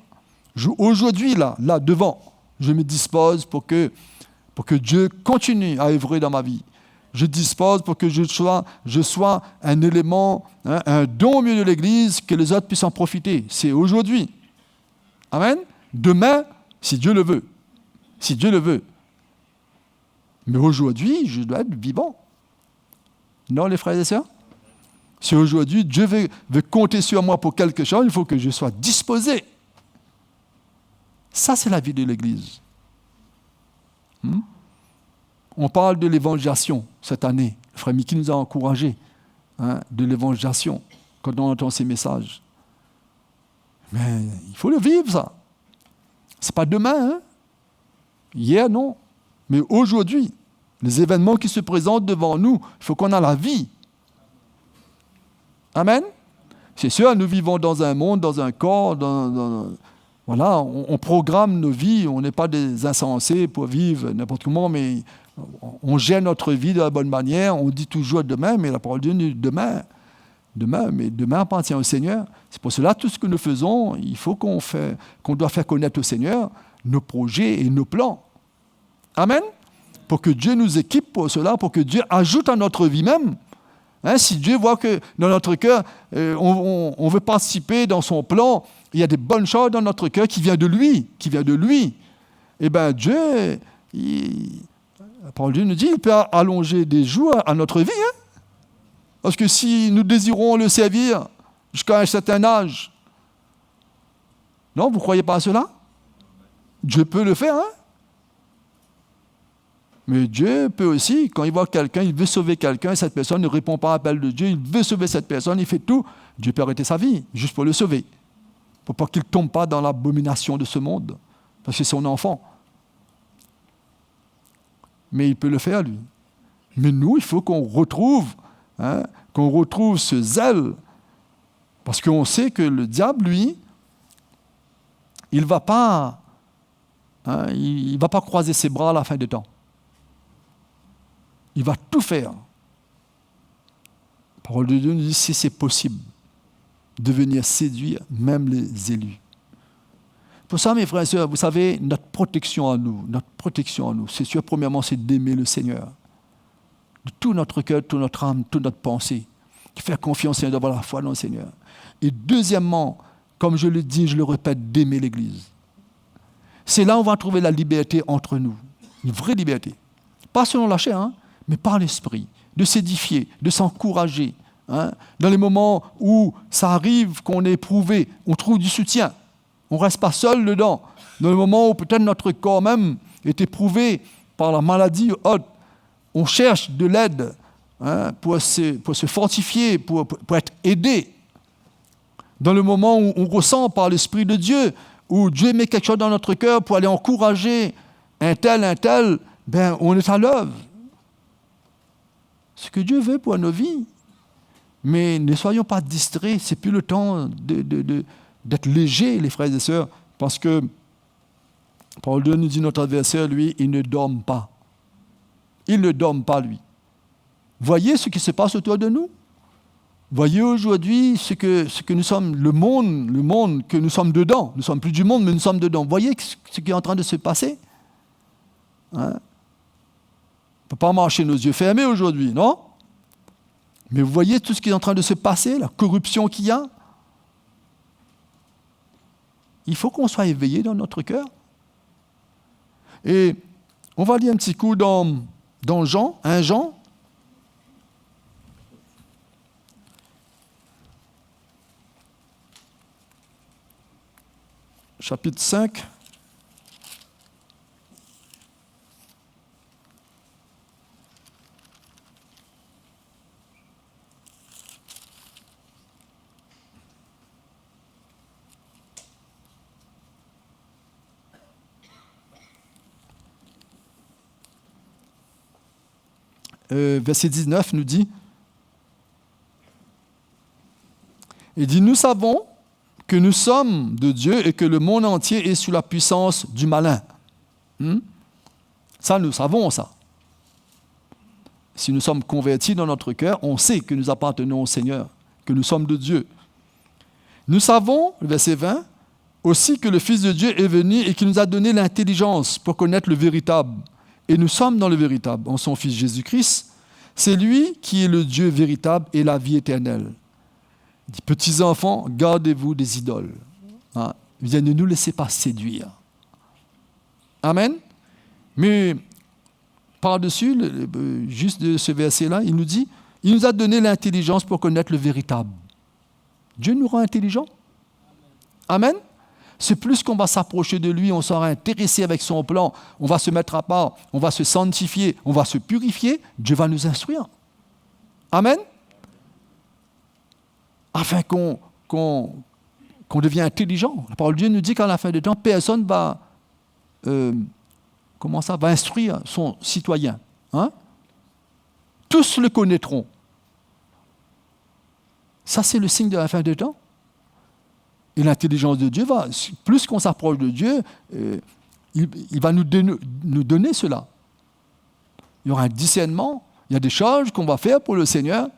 Aujourd'hui, là, devant, je me dispose pour que Dieu continue à œuvrer dans ma vie. Je dispose pour que je sois un élément, un don au milieu de l'Église, que les autres puissent en profiter. C'est aujourd'hui. Amen. Demain, si Dieu le veut. Si Dieu le veut. Mais aujourd'hui, je dois être vivant. Non, les frères et sœurs? Si aujourd'hui, Dieu veut compter sur moi pour quelque chose, il faut que je sois disposé. Ça, c'est la vie de l'Église. On parle de l'évangélisation cette année. Le frère Mickey nous a encouragés de l'évangélisation quand on entend ces messages. Mais il faut le vivre, ça. Ce n'est pas demain. Hier, non. Mais aujourd'hui, les événements qui se présentent devant nous, il faut qu'on ait la vie. Amen. C'est sûr, nous vivons dans un monde, dans un corps, voilà, on programme nos vies, on n'est pas des insensés pour vivre n'importe comment, mais on gère notre vie de la bonne manière, on dit toujours demain, mais la parole de Dieu dit demain, mais demain appartient au Seigneur. C'est pour cela, tout ce que nous faisons, il faut qu'on doit faire connaître au Seigneur nos projets et nos plans. Amen. Pour que Dieu nous équipe pour cela, pour que Dieu ajoute à notre vie même. Si Dieu voit que dans notre cœur, on veut participer dans son plan, il y a des bonnes choses dans notre cœur qui viennent de lui, Eh bien, Dieu, la parole de Dieu nous dit, il peut allonger des jours à notre vie. Parce que si nous désirons le servir jusqu'à un certain âge, non, vous ne croyez pas à cela? Dieu peut le faire, Mais Dieu peut aussi, quand il voit quelqu'un, il veut sauver quelqu'un, et cette personne ne répond pas à l'appel de Dieu, il veut sauver cette personne, il fait tout. Dieu peut arrêter sa vie, juste pour le sauver. Pour pas qu'il ne tombe pas dans l'abomination de ce monde. Parce que c'est son enfant. Mais il peut le faire, lui. Mais nous, il faut qu'on retrouve ce zèle. Parce qu'on sait que le diable, lui, il ne va pas croiser ses bras à la fin des temps. Il va tout faire. La parole de Dieu nous dit, si c'est possible, de venir séduire même les élus. Pour ça, mes frères et sœurs, vous savez, notre protection à nous, c'est sûr, premièrement, c'est d'aimer le Seigneur. De tout notre cœur, toute notre âme, toute notre pensée. De faire confiance et d'avoir la foi dans le Seigneur. Et deuxièmement, comme je le dis, je le répète, d'aimer l'Église. C'est là où on va trouver la liberté entre nous. Une vraie liberté. Pas selon la chair, mais par l'esprit. De s'édifier, de s'encourager. Dans les moments où ça arrive qu'on est éprouvé, on trouve du soutien. On ne reste pas seul dedans. Dans le moment où peut-être notre corps même est éprouvé par la maladie ou autre, on cherche de l'aide pour se fortifier, pour être aidé. Dans le moment où on ressent par l'Esprit de Dieu, où Dieu met quelque chose dans notre cœur pour aller encourager un tel, ben on est à l'œuvre. Ce que Dieu veut pour nos vies. Mais ne soyons pas distraits, c'est plus le temps d'être léger, les frères et sœurs, parce que Paul II nous dit, notre adversaire, lui, il ne dorme pas. Il ne dorme pas, lui. Voyez ce qui se passe autour de nous. Voyez aujourd'hui ce que nous sommes, le monde que nous sommes dedans. Nous ne sommes plus du monde, mais nous sommes dedans. Voyez ce qui est en train de se passer. On ne peut pas marcher nos yeux fermés aujourd'hui, non? Mais vous voyez tout ce qui est en train de se passer, la corruption qu'il y a. Il faut qu'on soit éveillé dans notre cœur. Et on va lire un petit coup dans Jean, 1 Jean. Chapitre 5. Verset 19 nous dit, il dit, nous savons que nous sommes de Dieu et que le monde entier est sous la puissance du malin. Ça, nous savons ça. Si nous sommes convertis dans notre cœur, on sait que nous appartenons au Seigneur, que nous sommes de Dieu. Nous savons, verset 20, aussi que le Fils de Dieu est venu et qu'il nous a donné l'intelligence pour connaître le véritable. Et nous sommes dans le véritable, en son Fils Jésus-Christ. C'est lui qui est le Dieu véritable et la vie éternelle. Il dit, petits enfants, gardez-vous des idoles. Il dit, ne nous laissez pas séduire. Amen. Mais par-dessus, juste de ce verset-là, il nous dit, il nous a donné l'intelligence pour connaître le véritable. Dieu nous rend intelligents. Amen. C'est plus qu'on va s'approcher de lui, on sera intéressé avec son plan, on va se mettre à part, on va se sanctifier, on va se purifier, Dieu va nous instruire. Amen. Afin qu'on devienne intelligent. La parole de Dieu nous dit qu'à la fin des temps, personne va instruire son citoyen. Tous le connaîtront. Ça, c'est le signe de la fin des temps. Et l'intelligence de Dieu va, plus qu'on s'approche de Dieu, il va nous donner cela. Il y aura un discernement, il y a des choses qu'on va faire pour le Seigneur.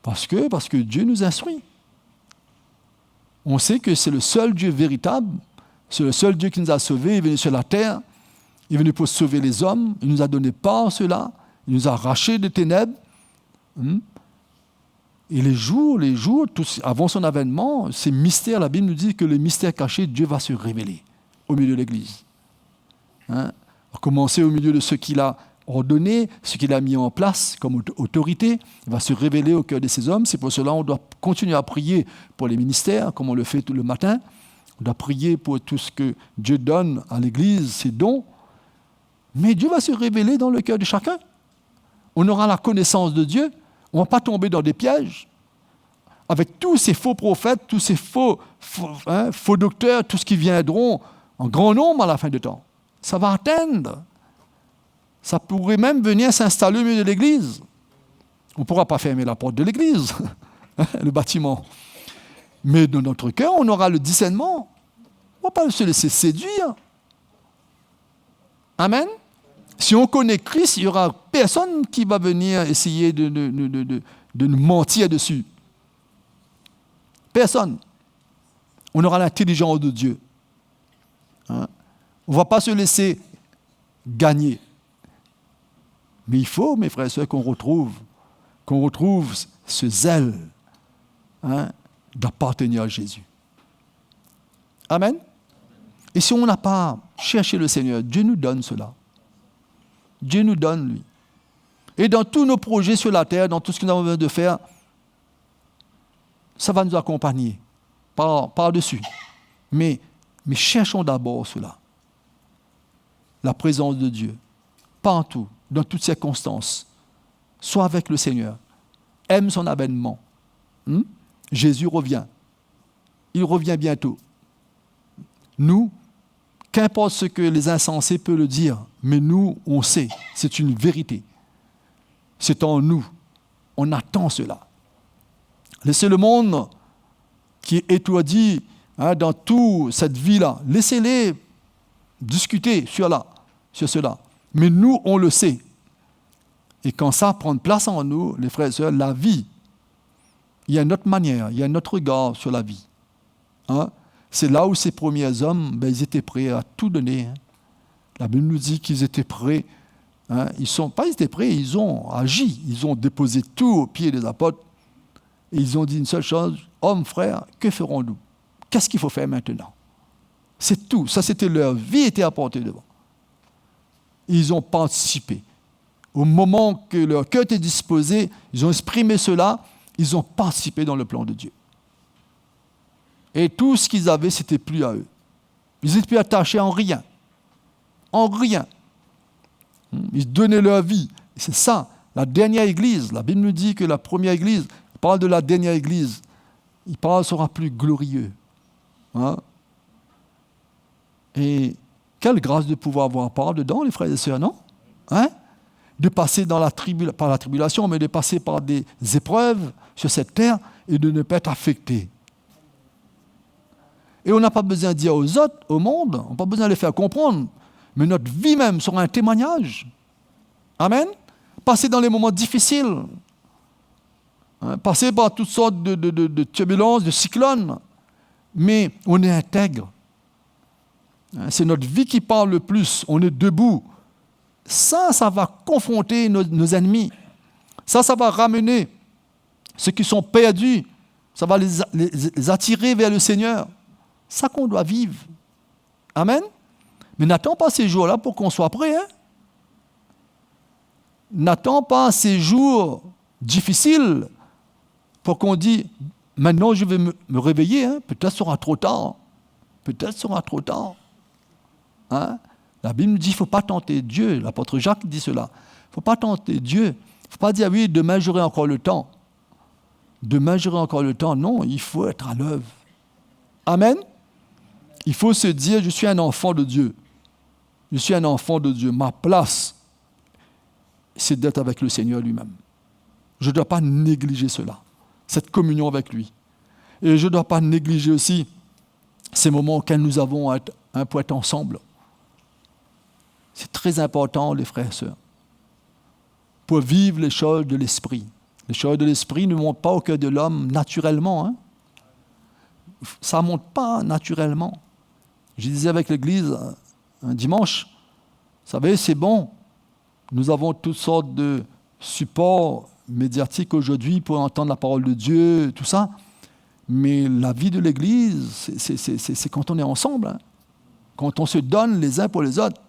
Parce que Dieu nous instruit. On sait que c'est le seul Dieu véritable, c'est le seul Dieu qui nous a sauvés, il est venu sur la terre, il est venu pour sauver les hommes, il nous a donné part en cela, il nous a arrachés des ténèbres. Et les jours, avant son avènement, ces mystères, la Bible nous dit que les mystères cachés, Dieu va se révéler au milieu de l'Église. À commencer au milieu de ce qu'il a ordonné, ce qu'il a mis en place comme autorité, il va se révéler au cœur de ces hommes. C'est pour cela qu'on doit continuer à prier pour les ministères, comme on le fait tout le matin. On doit prier pour tout ce que Dieu donne à l'Église, ses dons. Mais Dieu va se révéler dans le cœur de chacun. On aura la connaissance de Dieu. On ne va pas tomber dans des pièges. Avec tous ces faux prophètes, tous ces faux docteurs, tous ceux qui viendront en grand nombre à la fin du temps. Ça va atteindre. Ça pourrait même venir s'installer au milieu de l'église. On ne pourra pas fermer la porte de l'église, le bâtiment. Mais dans notre cœur, on aura le discernement. On ne va pas se laisser séduire. Amen. Si on connaît Christ, il n'y aura personne qui va venir essayer de nous mentir dessus. Personne. On aura l'intelligence de Dieu. Hein? On ne va pas se laisser gagner. Mais il faut, mes frères et sœurs, qu'on retrouve ce zèle d'appartenir à Jésus. Amen. Et si on n'a pas cherché le Seigneur, Dieu nous donne cela. Dieu nous donne, lui. Et dans tous nos projets sur la terre, dans tout ce que nous avons besoin de faire, ça va nous accompagner par-dessus. Mais cherchons d'abord cela. La présence de Dieu. Partout, dans toutes circonstances. Sois avec le Seigneur. Aime son avènement. Jésus revient. Il revient bientôt. Nous, qu'importe ce que les insensés peuvent le dire, mais nous, on sait, c'est une vérité. C'est en nous. On attend cela. Laissez le monde qui est étourdi dans toute cette vie-là. Laissez-les discuter sur cela. Mais nous, on le sait. Et quand ça prend place en nous, les frères et sœurs, la vie, il y a une autre manière, il y a un autre regard sur la vie. C'est là où ces premiers hommes, ils étaient prêts à tout donner. La Bible nous dit qu'ils étaient prêts. Ils étaient prêts, ils ont agi. Ils ont déposé tout aux pieds des apôtres. Et ils ont dit une seule chose, hommes, frères, que ferons-nous? Qu'est-ce qu'il faut faire maintenant? C'est tout. Ça, c'était leur vie était apportée devant. Ils ont participé. Au moment que leur cœur était disposé, ils ont exprimé cela, ils ont participé dans le plan de Dieu. Et tout ce qu'ils avaient, c'était plus à eux. Ils n'étaient plus attachés en rien. En rien. Ils donnaient leur vie. Et c'est ça, la dernière église. La Bible nous dit que la première église, il parle de la dernière église. Il parle sera plus glorieux. Et quelle grâce de pouvoir avoir part dedans, les frères et sœurs, non? De passer dans par la tribulation, mais de passer par des épreuves sur cette terre et de ne pas être affecté. Et on n'a pas besoin de dire aux autres, au monde, on n'a pas besoin de les faire comprendre, mais notre vie même sera un témoignage. Amen. Passer dans les moments difficiles, passer par toutes sortes de turbulences, de cyclones, mais on est intègre. C'est notre vie qui parle le plus, on est debout. Ça va confronter nos ennemis. Ça va ramener ceux qui sont perdus. Ça va les attirer vers le Seigneur. C'est ça qu'on doit vivre. Amen. Mais n'attends pas ces jours-là pour qu'on soit prêt. N'attends pas ces jours difficiles pour qu'on dise maintenant je vais me réveiller. Peut-être ce sera trop tard. Peut-être ce sera trop tard. La Bible nous dit qu'il ne faut pas tenter Dieu. L'apôtre Jacques dit cela. Il ne faut pas tenter Dieu. Il ne faut pas dire oui, demain j'aurai encore le temps. Demain j'aurai encore le temps. Non, il faut être à l'œuvre. Amen. Il faut se dire, je suis un enfant de Dieu. Je suis un enfant de Dieu. Ma place, c'est d'être avec le Seigneur lui-même. Je ne dois pas négliger cela, cette communion avec lui. Et je ne dois pas négliger aussi ces moments auxquels nous avons un pour être ensemble. C'est très important, les frères et sœurs, pour vivre les choses de l'esprit. Les choses de l'esprit ne montent pas au cœur de l'homme naturellement. Ça ne monte pas naturellement. Je disais avec l'église un dimanche, vous savez, c'est bon. Nous avons toutes sortes de supports médiatiques aujourd'hui pour entendre la parole de Dieu, tout ça. Mais la vie de l'église, c'est quand on est ensemble. Quand on se donne les uns pour les autres.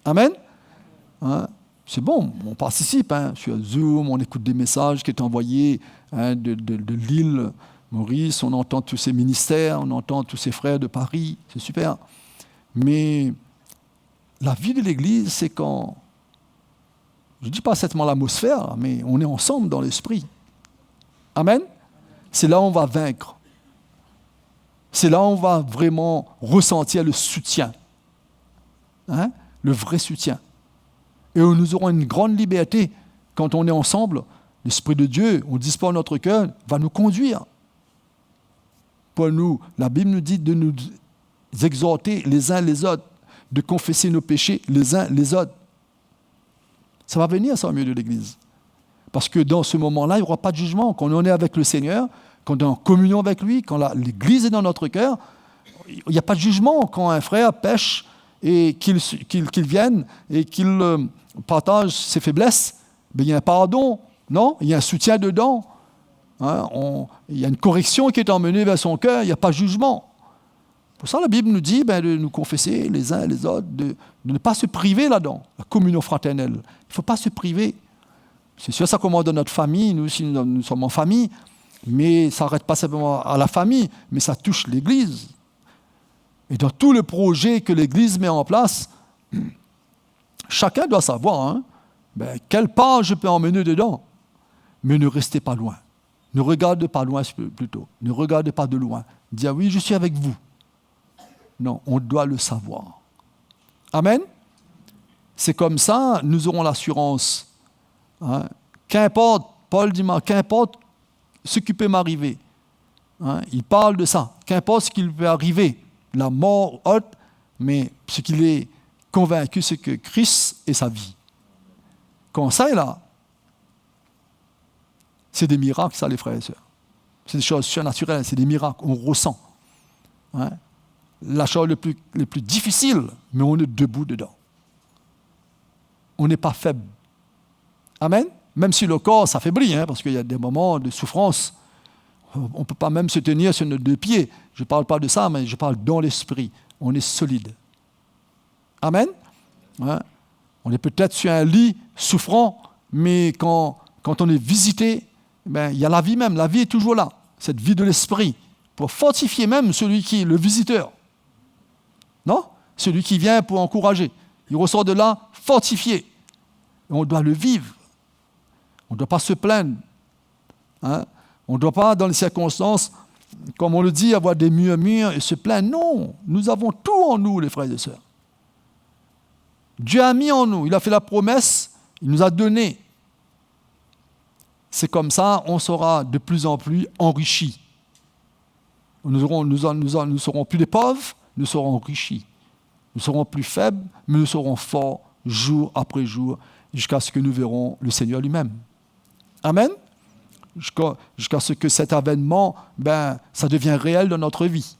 Amen. C'est bon, on participe. Sur Zoom, on écoute des messages qui sont envoyés de l'île Maurice, on entend tous ces ministères, on entend tous ces frères de Paris, c'est super. Mais la vie de l'Église, c'est quand, je ne dis pas seulement l'atmosphère, mais on est ensemble dans l'esprit. Amen. C'est là où on va vaincre. C'est là où on va vraiment ressentir le soutien. Le vrai soutien. et où nous aurons une grande liberté quand on est ensemble. L'Esprit de Dieu, on dispose notre cœur, va nous conduire. Pour nous, la Bible nous dit de nous exhorter les uns les autres, de confesser nos péchés les uns les autres. Ça va venir, ça, au milieu de l'Église. Parce que dans ce moment-là, il n'y aura pas de jugement. Quand on est avec le Seigneur, quand on est en communion avec lui, quand l'Église est dans notre cœur, il n'y a pas de jugement. Quand un frère pêche et qu'il vienne et qu'il partage ses faiblesses, ben, il y a un pardon, non? Il y a un soutien dedans. Hein? Il y a une correction qui est emmenée vers son cœur, il n'y a pas de jugement. Pour ça, la Bible nous dit de nous confesser les uns les autres, de ne pas se priver là-dedans, la communion fraternelle. Il ne faut pas se priver. C'est sûr, ça commence dans notre famille, nous aussi nous sommes en famille, mais ça n'arrête pas simplement à la famille, mais ça touche l'Église. Et dans tout le projet que l'Église met en place, chacun doit savoir quelle part je peux emmener dedans. Mais ne restez pas loin. Ne regardez pas loin plutôt. Ne regardez pas de loin. Dis oui, je suis avec vous. Non, on doit le savoir. Amen. C'est comme ça, nous aurons l'assurance. Qu'importe, Paul dit, qu'importe ce qui peut m'arriver. Il parle de ça. Qu'importe ce qui peut arriver. La mort haute, mais ce qu'il est convaincu, c'est que Christ est sa vie. Quand ça est là, c'est des miracles, ça, les frères et sœurs. C'est des choses surnaturelles, c'est des miracles, on ressent. La chose le plus difficile, mais on est debout dedans. On n'est pas faible. Amen. Même si le corps s'affaiblit, parce qu'il y a des moments de souffrance. On ne peut pas même se tenir sur nos deux pieds. Je ne parle pas de ça, mais je parle dans l'esprit. On est solide. Amen. On est peut-être sur un lit souffrant, mais quand on est visité, il y a la vie même. La vie est toujours là. Cette vie de l'esprit. Pour fortifier même celui qui est le visiteur. Non? Celui qui vient pour encourager. Il ressort de là fortifié. Et on doit le vivre. On ne doit pas se plaindre. On ne doit pas, dans les circonstances, comme on le dit, avoir des murmures et se plaindre. Non, nous avons tout en nous, les frères et sœurs. Dieu a mis en nous, il a fait la promesse, il nous a donné. C'est comme ça, on sera de plus en plus enrichis. Nous serons plus des pauvres, nous serons enrichis. Nous serons plus faibles, mais nous serons forts jour après jour, jusqu'à ce que nous verrons le Seigneur lui-même. Amen. Jusqu'à ce que cet avènement, ça devienne réel dans notre vie.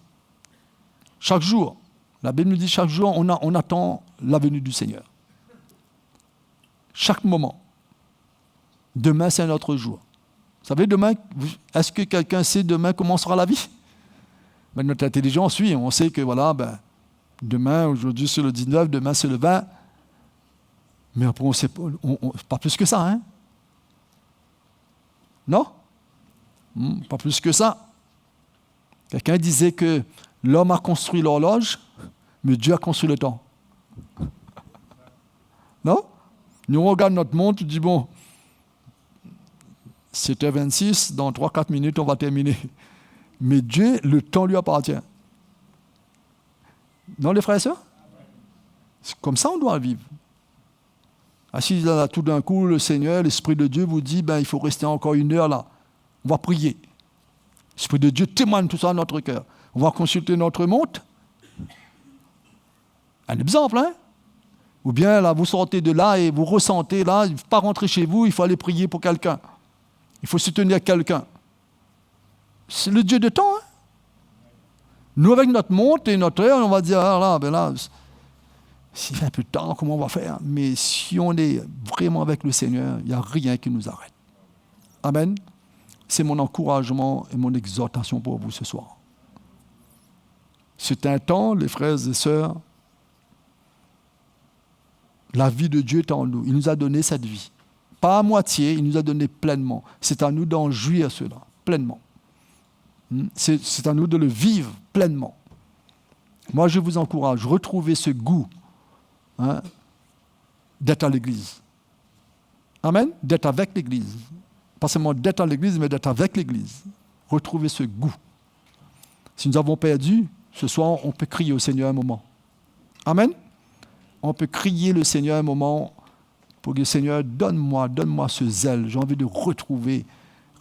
Chaque jour, la Bible nous dit chaque jour, on attend la venue du Seigneur. Chaque moment. Demain, c'est un autre jour. Vous savez, demain, est-ce que quelqu'un sait demain comment sera la vie? Notre intelligence, oui, on sait que demain, aujourd'hui c'est le 19, demain c'est le 20. Mais après, on ne sait pas plus que ça, Non? Pas plus que ça. Quelqu'un disait que l'homme a construit l'horloge, mais Dieu a construit le temps. Non? Nous on regarde notre montre, tu dis, 7h26, dans 3-4 minutes, on va terminer. Mais Dieu, le temps lui appartient. Non, les frères et sœurs? C'est comme ça on doit vivre. Si là, tout d'un coup, le Seigneur, l'Esprit de Dieu vous dit, il faut rester encore 1 heure là. On va prier. L'Esprit de Dieu témoigne tout ça dans notre cœur. On va consulter notre montre. Un exemple, Ou bien là, vous sortez de là et vous ressentez là, il ne faut pas rentrer chez vous, il faut aller prier pour quelqu'un. Il faut soutenir quelqu'un. C'est le Dieu de temps, Nous, avec notre montre et notre heure, on va dire, s'il fait un peu de temps, comment on va faire? Mais si on est vraiment avec le Seigneur, il n'y a rien qui nous arrête. Amen. C'est mon encouragement et mon exhortation pour vous ce soir. C'est un temps, les frères et sœurs, la vie de Dieu est en nous. Il nous a donné cette vie. Pas à moitié, il nous a donné pleinement. C'est à nous d'en jouir cela, pleinement. C'est à nous de le vivre pleinement. Moi, je vous encourage, retrouvez ce goût d'être à l'Église. Amen. D'être avec l'Église. Pas seulement d'être à l'Église, mais d'être avec l'Église. Retrouvez ce goût. Si nous avons perdu, ce soir, on peut crier au Seigneur un moment. Amen. On peut crier le Seigneur un moment pour dire, Seigneur, donne-moi ce zèle. J'ai envie de retrouver.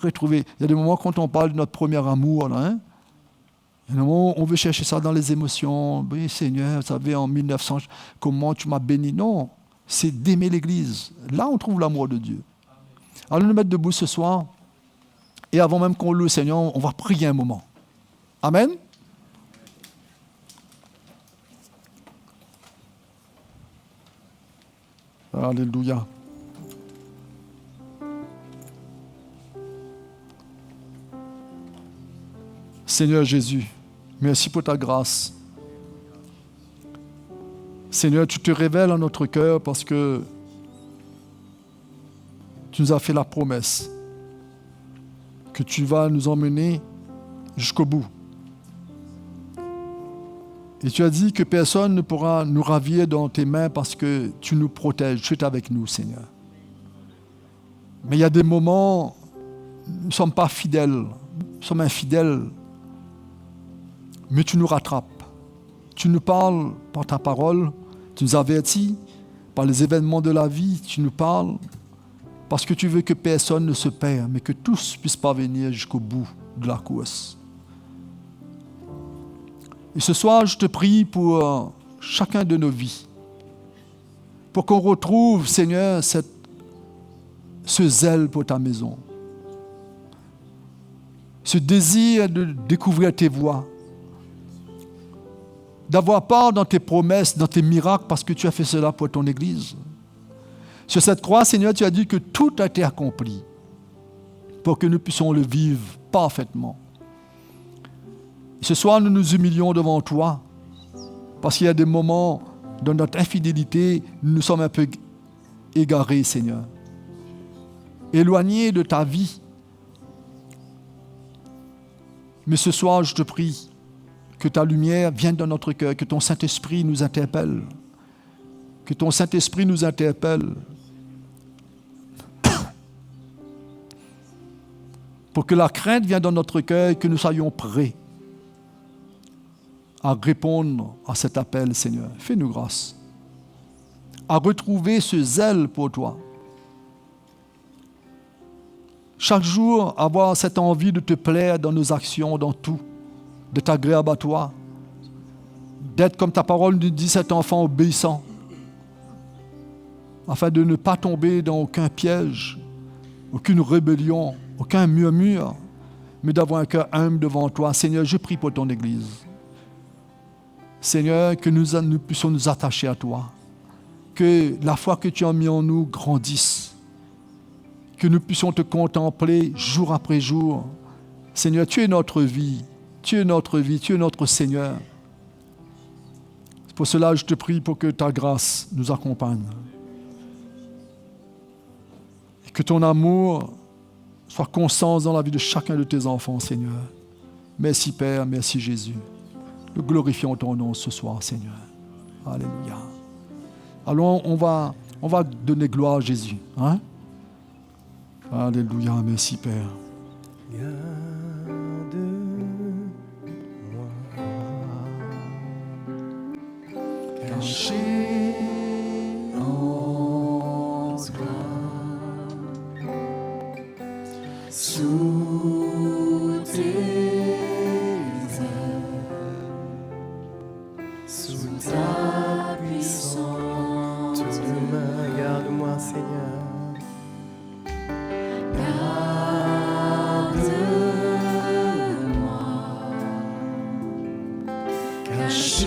Il y a des moments quand on parle de notre premier amour, là, hein? Il y a des moments où on veut chercher ça dans les émotions. Oui, Seigneur, vous savez, en 1900, comment tu m'as béni. Non, c'est d'aimer l'Église. Là, on trouve l'amour de Dieu. Allons nous mettre debout ce soir. Et avant même qu'on loue le Seigneur, on va prier un moment. Amen. Alléluia. Seigneur Jésus, merci pour ta grâce. Seigneur, tu te révèles à notre cœur parce que tu nous as fait la promesse que tu vas nous emmener jusqu'au bout. Et tu as dit que personne ne pourra nous ravir dans tes mains parce que tu nous protèges. Tu es avec nous, Seigneur. Mais il y a des moments où nous ne sommes pas fidèles, nous sommes infidèles. Mais tu nous rattrapes. Tu nous parles par ta parole, tu nous avertis par les événements de la vie, tu nous parles parce que tu veux que personne ne se perde, mais que tous puissent parvenir jusqu'au bout de la course. Et ce soir, je te prie pour chacun de nos vies, pour qu'on retrouve, Seigneur, ce zèle pour ta maison, ce désir de découvrir tes voies, d'avoir part dans tes promesses, dans tes miracles, parce que tu as fait cela pour ton Église. Sur cette croix, Seigneur, tu as dit que tout a été accompli pour que nous puissions le vivre parfaitement. Ce soir, nous nous humilions devant toi, parce qu'il y a des moments dans notre infidélité, nous sommes un peu égarés, Seigneur, éloignés de ta vie. Mais ce soir, je te prie, que ta lumière vienne dans notre cœur, que ton Saint-Esprit nous interpelle. Que ton Saint-Esprit nous interpelle. Pour que la crainte vienne dans notre cœur et que nous soyons prêts à répondre à cet appel, Seigneur. Fais-nous grâce. À retrouver ce zèle pour toi. Chaque jour, avoir cette envie de te plaire dans nos actions, dans tout. D'être agréable à toi, d'être, comme ta parole nous dit, cet enfant obéissant, afin de ne pas tomber dans aucun piège, aucune rébellion, aucun murmure, mais d'avoir un cœur humble devant toi. Seigneur, je prie pour ton Église. Seigneur, que nous puissions nous attacher à toi, que la foi que tu as mis en nous grandisse, que nous puissions te contempler jour après jour. Seigneur, tu es notre vie. Tu es notre vie, tu es notre Seigneur. Pour cela, je te prie pour que ta grâce nous accompagne. Et que ton amour soit constant dans la vie de chacun de tes enfants, Seigneur. Merci Père, merci Jésus. Nous glorifions ton nom ce soir, Seigneur. Alléluia. Alors, on va donner gloire à Jésus. Hein? Alléluia, merci Père. Caché en toi, sous tes ailes, sous ta puissante main, garde-moi, Seigneur. Garde-moi, caché.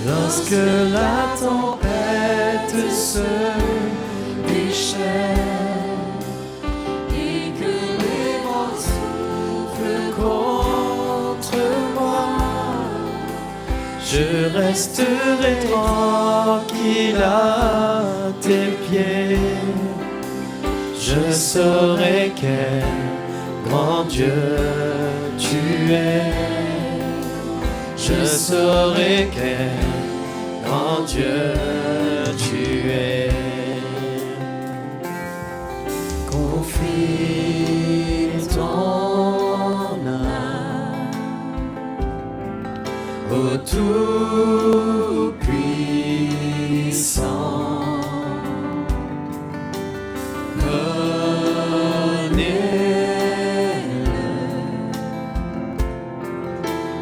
Lorsque la tempête se déchaîne et que les vents soufflent contre moi, je resterai tranquille à tes pieds. Je saurai quel grand Dieu tu es. Je saurai quel grand Dieu tu es. Confie ton âme au Tout-Puissant.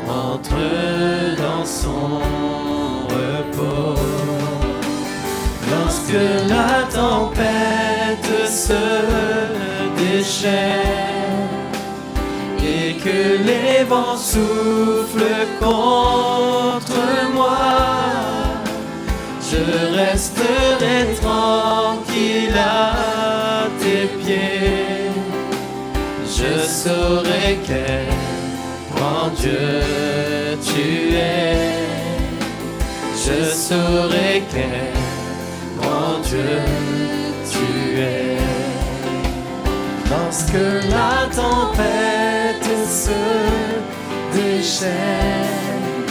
Entre dans son repos. Lorsque la tempête se déchaîne et que les vents soufflent contre moi, je resterai tranquille à tes pieds. Je saurai quel grand Dieu tu es. Je saurai quel grand Dieu tu es. Lorsque la tempête se déchaîne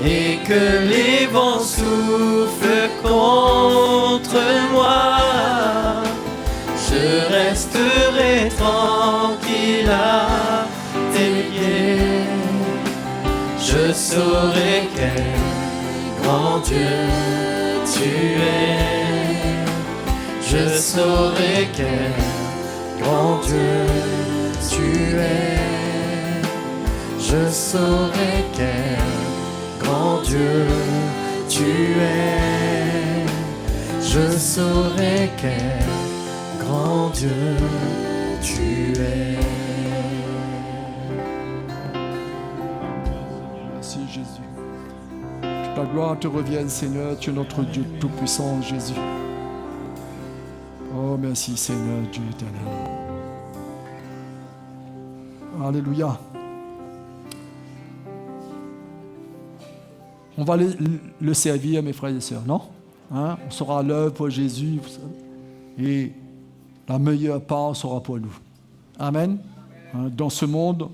et que les vents soufflent contre moi, je resterai tranquille à tes pieds. Je saurai quel grand Dieu tu es. Je saurai quel grand Dieu tu es. Je saurai quel grand Dieu tu es. Je saurai quel grand Dieu tu es. Merci Jésus. Que ta gloire te revienne, Seigneur. Tu es notre Dieu tout-puissant, Jésus. Oh, merci Seigneur, Dieu éternel. Alléluia. On va le servir, mes frères et sœurs, non? Hein? On sera à l'œuvre pour Jésus et la meilleure part sera pour nous. Amen. Hein? Dans ce monde,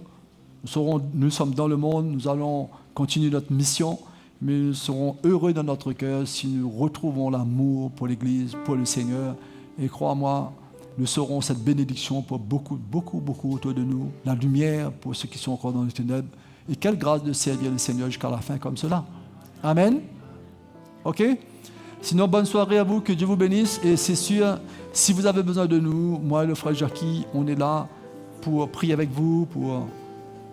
nous sommes dans le monde, nous allons continuer notre mission, mais nous serons heureux dans notre cœur si nous retrouvons l'amour pour l'Église, pour le Seigneur. Et crois-moi, nous serons cette bénédiction pour beaucoup, beaucoup, beaucoup autour de nous, la lumière pour ceux qui sont encore dans les ténèbres. Et quelle grâce de servir le Seigneur jusqu'à la fin comme cela. Amen. OK? Sinon, bonne soirée à vous, que Dieu vous bénisse. Et c'est sûr, si vous avez besoin de nous, moi et le frère Jackie, on est là pour prier avec vous, pour...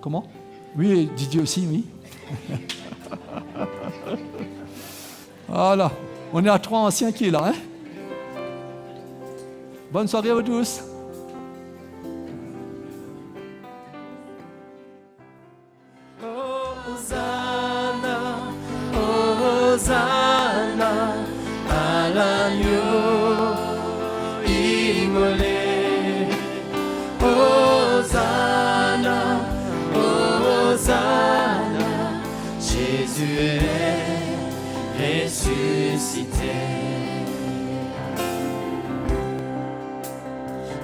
Comment? Oui, et Didier aussi, oui. Voilà. On est à 3 anciens qui est là, hein? Bonne soirée à vous tous. Hosanna, Hosanna, à l'agneau immolé. Hosanna, Hosanna, Jésus est ressuscité.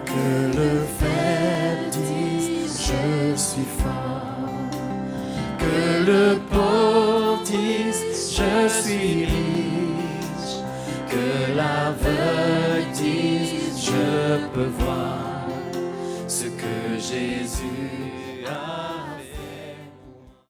Que le faible dise je suis fort, que le pauvre dise je suis riche, que l'aveugle dise je peux voir ce que Jésus